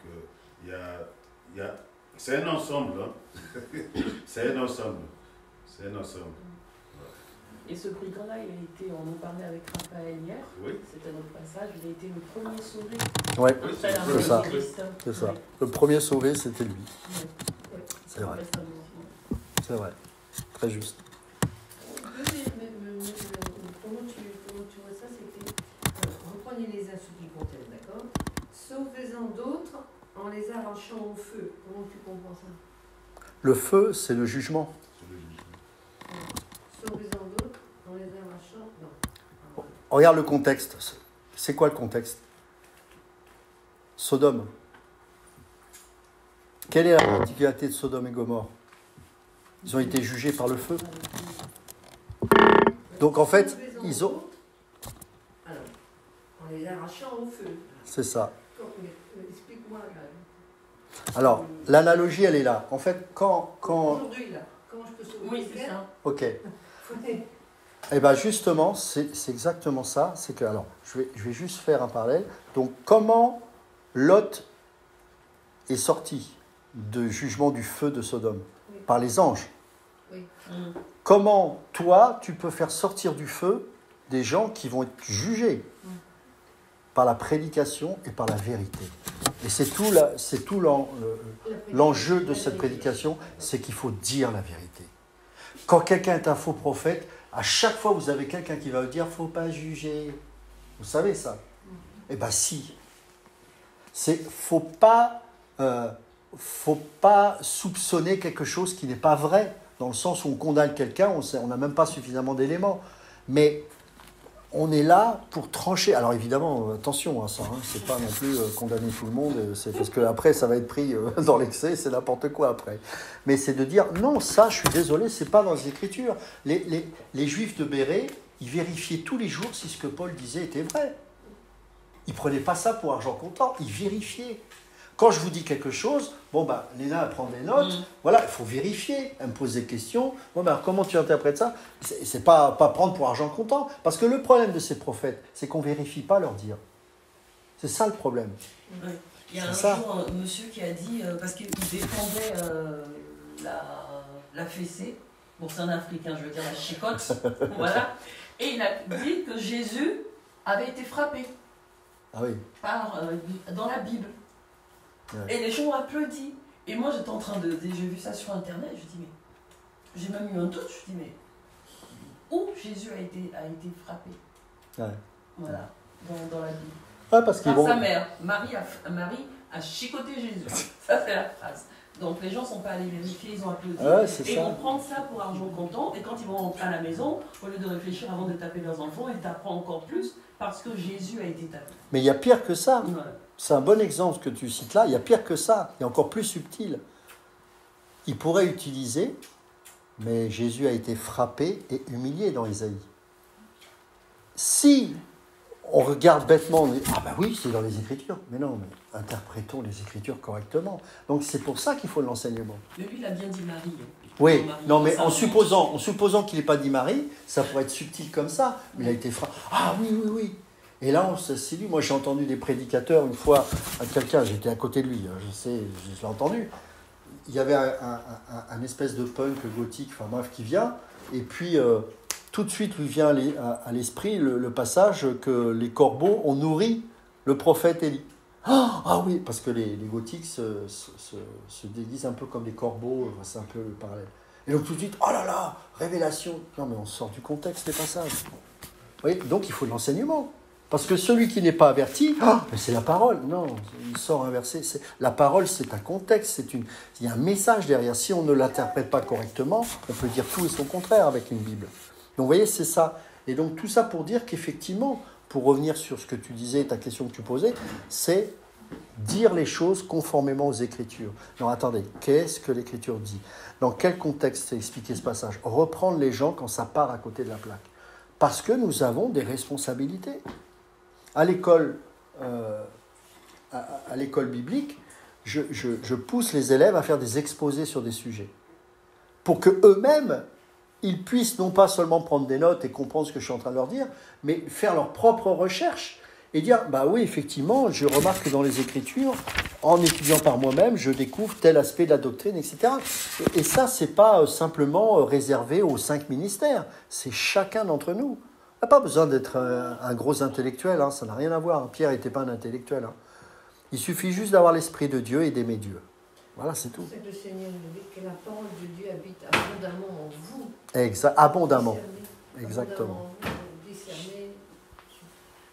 c'est un ensemble. Hein? C'est un ensemble. C'est un ensemble. Et ce brigand-là, il a été, on en parlait avec Raphaël hier, oui. C'était notre passage, il a été le premier sauvé. Ouais, oui, c'est ça. C'est ça. Le premier sauvé, c'était lui. Oui. C'est vrai. C'est vrai. Très juste. Comment tu vois ça, c'était reprenez les uns ceux qui contiennent, d'accord ? Sauvez-en d'autres en les arrachant au feu. Comment tu comprends ça ? Le feu, c'est le jugement. Sauvez-en d'autres en les arrachant. Non. Regarde le contexte. C'est quoi le contexte ? Sodome. Quelle est la particularité de Sodome et Gomorrhe ? Ils ont été jugés par le feu. Donc en fait, ils ont... Alors, en les arrachant au feu. C'est ça. Explique-moi. Alors, l'analogie, elle est là. En fait, quand... Aujourd'hui, là, comment je peux sauver Oui, c'est ça. Ok. Eh bien justement, c'est exactement ça. C'est que, alors, je vais juste faire un parallèle. Donc, comment Lot est sorti du jugement du feu de Sodome? Oui. Par les anges. Oui. Comment, toi, tu peux faire sortir du feu des gens qui vont être jugés par la prédication et par la vérité? Et c'est tout l'enjeu de cette prédication, c'est qu'il faut dire la vérité. Quand quelqu'un est un faux prophète, à chaque fois, vous avez quelqu'un qui va vous dire « faut pas juger ». Vous savez ça? Eh bien, si. Faut pas soupçonner quelque chose qui n'est pas vrai, dans le sens où on condamne quelqu'un, on n'a même pas suffisamment d'éléments. Mais on est là pour trancher. Alors évidemment, attention à ça, c'est pas non plus condamner tout le monde, c'est parce qu'après ça va être pris dans l'excès, c'est n'importe quoi après. Mais c'est de dire, non, ça, je suis désolé, c'est pas dans les Écritures. Les Juifs de Bérée, ils vérifiaient tous les jours si ce que Paul disait était vrai. Ils prenaient pas ça pour argent comptant, ils vérifiaient. Quand je vous dis quelque chose, Léna, elle prend des notes, voilà, il faut vérifier, elle me pose des questions. Alors, comment tu interprètes ça? C'est pas prendre pour argent comptant. Parce que le problème de ces prophètes, c'est qu'on ne vérifie pas leur dire. C'est ça le problème. Oui. Il y a un jour un monsieur qui a dit, parce qu'il défendait la fessée, bon c'est un Africain, je veux dire la chicotte, voilà, et il a dit que Jésus avait été frappé dans la Bible. Ouais. Et les gens ont applaudi. Et moi, j'étais en train j'ai vu ça sur Internet, je dis, mais j'ai même eu un doute, je dis, mais où Jésus a été frappé? Voilà, dans la Bible. Par sa mère. Marie a chicoté Jésus. Ça, c'est la phrase. Donc, les gens ne sont pas allés vérifier, ils ont applaudi. Et ils vont prendre ça pour argent comptant. Et quand ils vont rentrer à la maison, au lieu de réfléchir avant de taper leurs enfants, ils taperont encore plus parce que Jésus a été tapé. Mais il y a pire que ça. Ouais. C'est un bon exemple que tu cites là. Il y a pire que ça. Il y a encore plus subtil. Il pourrait utiliser, mais Jésus a été frappé et humilié dans Isaïe. Si on regarde bêtement, on dit « Ah ben oui, c'est dans les Écritures ». Mais non, mais interprétons les Écritures correctement. Donc c'est pour ça qu'il faut l'enseignement. Mais lui, il a bien dit Marie. Oui, non, mais en supposant qu'il n'ait pas dit Marie, ça pourrait être subtil comme ça. Mais il a été frappé. Ah oui. Et là, c'est lui. Moi, j'ai entendu des prédicateurs une fois, quelqu'un, j'étais à côté de lui, je l'ai entendu. Il y avait un espèce de punk gothique, enfin bref, qui vient, et puis tout de suite lui vient à l'esprit le passage que les corbeaux ont nourri le prophète Élie. Ah oui, parce que les gothiques se déguisent un peu comme des corbeaux, c'est un peu le parallèle. Et donc tout de suite, oh là là, révélation. Non mais on sort du contexte des passages. Oui, donc il faut de l'enseignement. Parce que celui qui n'est pas averti, mais c'est la parole. Non, il sort un verset. La parole, c'est un contexte, il y a un message derrière. Si on ne l'interprète pas correctement, on peut dire tout et son contraire avec une Bible. Donc vous voyez, c'est ça. Et donc tout ça pour dire qu'effectivement, pour revenir sur ce que tu disais, ta question que tu posais, c'est dire les choses conformément aux Écritures. Non, attendez, qu'est-ce que l'Écriture dit? Dans quel contexte c'est expliqué ce passage? Reprendre les gens quand ça part à côté de la plaque. Parce que nous avons des responsabilités. À l'école biblique, je pousse les élèves à faire des exposés sur des sujets. Pour qu'eux-mêmes, ils puissent non pas seulement prendre des notes et comprendre ce que je suis en train de leur dire, mais faire leur propre recherche et dire, bah oui, effectivement, je remarque que dans les Écritures, en étudiant par moi-même, je découvre tel aspect de la doctrine, etc. Et ça, c'est pas simplement réservé aux 5 ministères, c'est chacun d'entre nous. On n'a pas besoin d'être un gros intellectuel, ça n'a rien à voir. Pierre n'était pas un intellectuel. Il suffit juste d'avoir l'Esprit de Dieu et d'aimer Dieu. Voilà, c'est tout. C'est que le Seigneur nous dit que la parole de Dieu habite abondamment en vous. Abondamment. Discerner, Exactement. Discerner.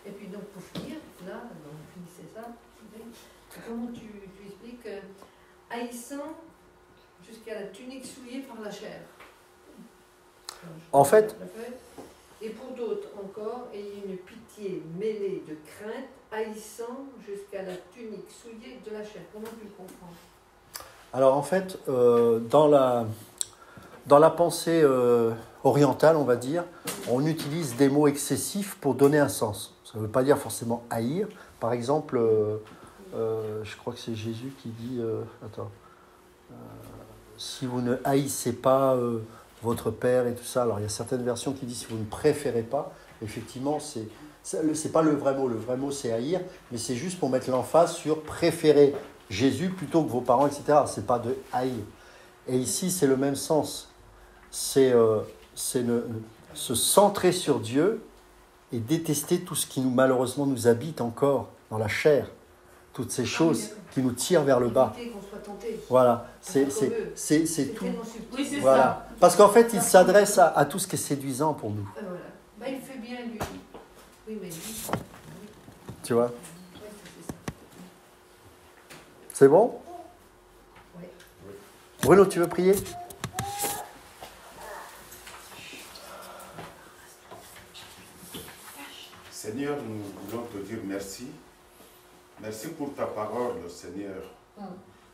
Et puis donc pour finir, là, c'est ça. Comment tu expliques haïssant jusqu'à la tunique souillée par la chair? En fait... Et pour d'autres encore, ayez une pitié mêlée de crainte, haïssant jusqu'à la tunique souillée de la chair. Comment tu le comprends? Alors en fait, dans la pensée orientale, on va dire, on utilise des mots excessifs pour donner un sens. Ça ne veut pas dire forcément haïr. Par exemple, je crois que c'est Jésus qui dit, si vous ne haïssez pas votre père et tout ça. Alors il y a certaines versions qui disent si vous ne préférez pas, effectivement, c'est pas le vrai mot. Le vrai mot, c'est haïr, mais c'est juste pour mettre l'emphase sur préférer Jésus plutôt que vos parents, etc. C'est pas de haïr. Et ici, c'est le même sens. C'est se centrer sur Dieu et détester tout ce qui malheureusement nous habite encore dans la chair. Toutes ces choses qui nous tirent vers le bas. Qu'on soit tenté. Voilà, c'est tout. Oui, c'est Voilà. ça. Parce qu'en fait, il s'adresse à tout ce qui est séduisant pour nous. Voilà. Bah, il fait bien, lui. Oui, mais lui. Tu vois? Ouais, c'est ça. C'est bon? Oui. Bruno, tu veux prier? Seigneur, nous voulons te dire merci. Merci pour ta parole, Seigneur.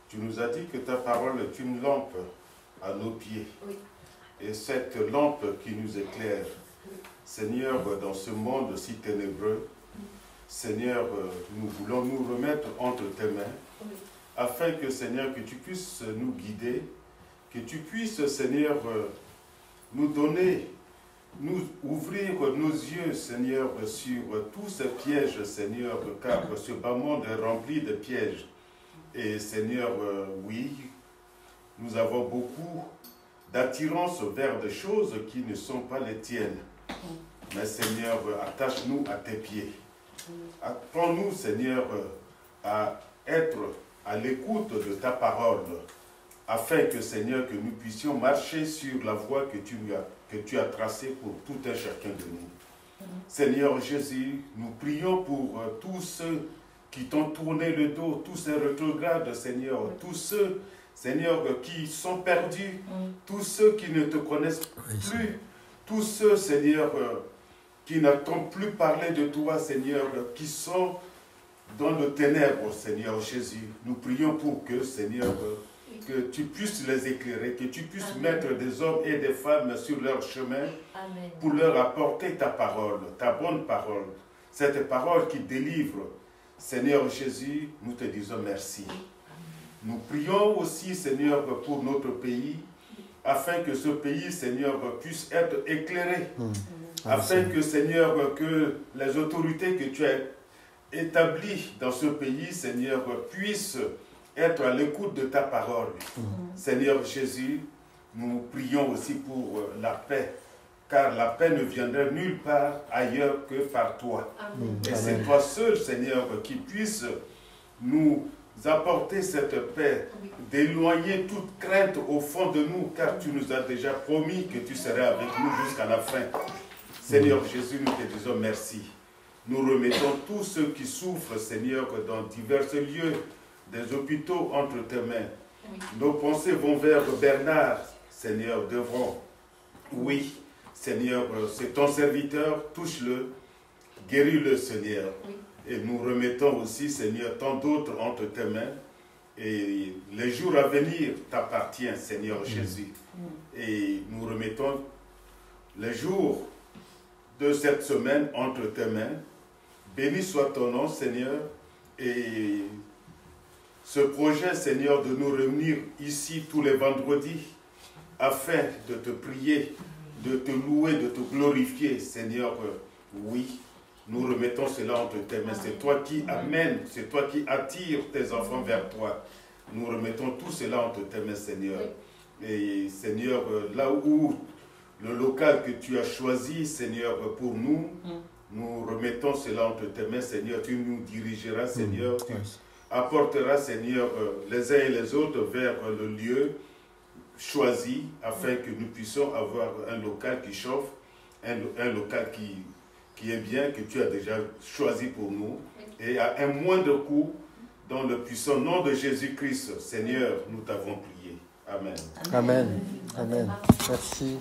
Tu nous as dit que ta parole est une lampe à nos pieds. Oui. Et cette lampe qui nous éclaire, Seigneur, dans ce monde si ténébreux, Seigneur, nous voulons nous remettre entre tes mains, afin que, Seigneur, que tu puisses nous guider, que tu puisses, Seigneur, nous donner, nous ouvrir nos yeux, Seigneur, sur tous ces pièges, Seigneur, car ce bas monde est rempli de pièges. Et Seigneur, oui, nous avons beaucoup d'attirance vers des choses qui ne sont pas les tiennes. Mais Seigneur, attache-nous à tes pieds. Apprends-nous, Seigneur, à être à l'écoute de ta parole, afin que, Seigneur, que nous puissions marcher sur la voie que tu as tracée pour tout un chacun de nous. Seigneur Jésus, nous prions pour tous ceux qui t'ont tourné le dos, tous ces rétrogrades, Seigneur, tous ceux, Seigneur, qui sont perdus, tous ceux qui ne te connaissent plus, tous ceux, Seigneur, qui n'entendent plus parler de toi, Seigneur, qui sont dans le ténèbre, Seigneur Jésus. Nous prions pour que, Seigneur, que tu puisses les éclairer, que tu puisses mettre des hommes et des femmes sur leur chemin pour leur apporter ta parole, ta bonne parole, cette parole qui délivre. Seigneur Jésus, nous te disons merci. Nous prions aussi, Seigneur, pour notre pays, afin que ce pays, Seigneur, puisse être éclairé, afin que, Seigneur, que les autorités que tu as établies dans ce pays, Seigneur, puissent être à l'écoute de ta parole. Seigneur Jésus, nous prions aussi pour la paix, car la paix ne viendrait nulle part ailleurs que par toi. Et c'est toi seul, Seigneur, qui puisse nous apporter cette paix, d'éloigner toute crainte au fond de nous, car tu nous as déjà promis que tu serais avec nous jusqu'à la fin. Seigneur Jésus, nous te disons merci. Nous remettons tous ceux qui souffrent, Seigneur, dans divers lieux, des hôpitaux entre tes mains. Nos pensées vont vers Bernard, Seigneur, devant. Oui, Seigneur, c'est ton serviteur, touche-le, guéris-le, Seigneur. Et nous remettons aussi, Seigneur, tant d'autres entre tes mains. Et les jours à venir t'appartiennent, Seigneur Jésus. Et nous remettons les jours de cette semaine entre tes mains. Béni soit ton nom, Seigneur. Et ce projet, Seigneur, de nous réunir ici tous les vendredis afin de te prier, de te louer, de te glorifier, Seigneur, oui, nous remettons cela entre tes mains. C'est toi qui amènes, c'est toi qui attires tes enfants vers toi. Nous remettons tout cela entre tes mains, Seigneur. Et Seigneur, là où le local que tu as choisi, Seigneur, pour nous, nous remettons cela entre tes mains, Seigneur. Tu nous dirigeras, Seigneur. Tu apporteras, Seigneur, les uns et les autres vers le lieu choisi afin que nous puissions avoir un local qui chauffe, un local qui est bien, que tu as déjà choisi pour nous, et à un moindre coût, dans le puissant nom de Jésus-Christ, Seigneur, nous t'avons prié. Amen. Amen. Amen. Merci.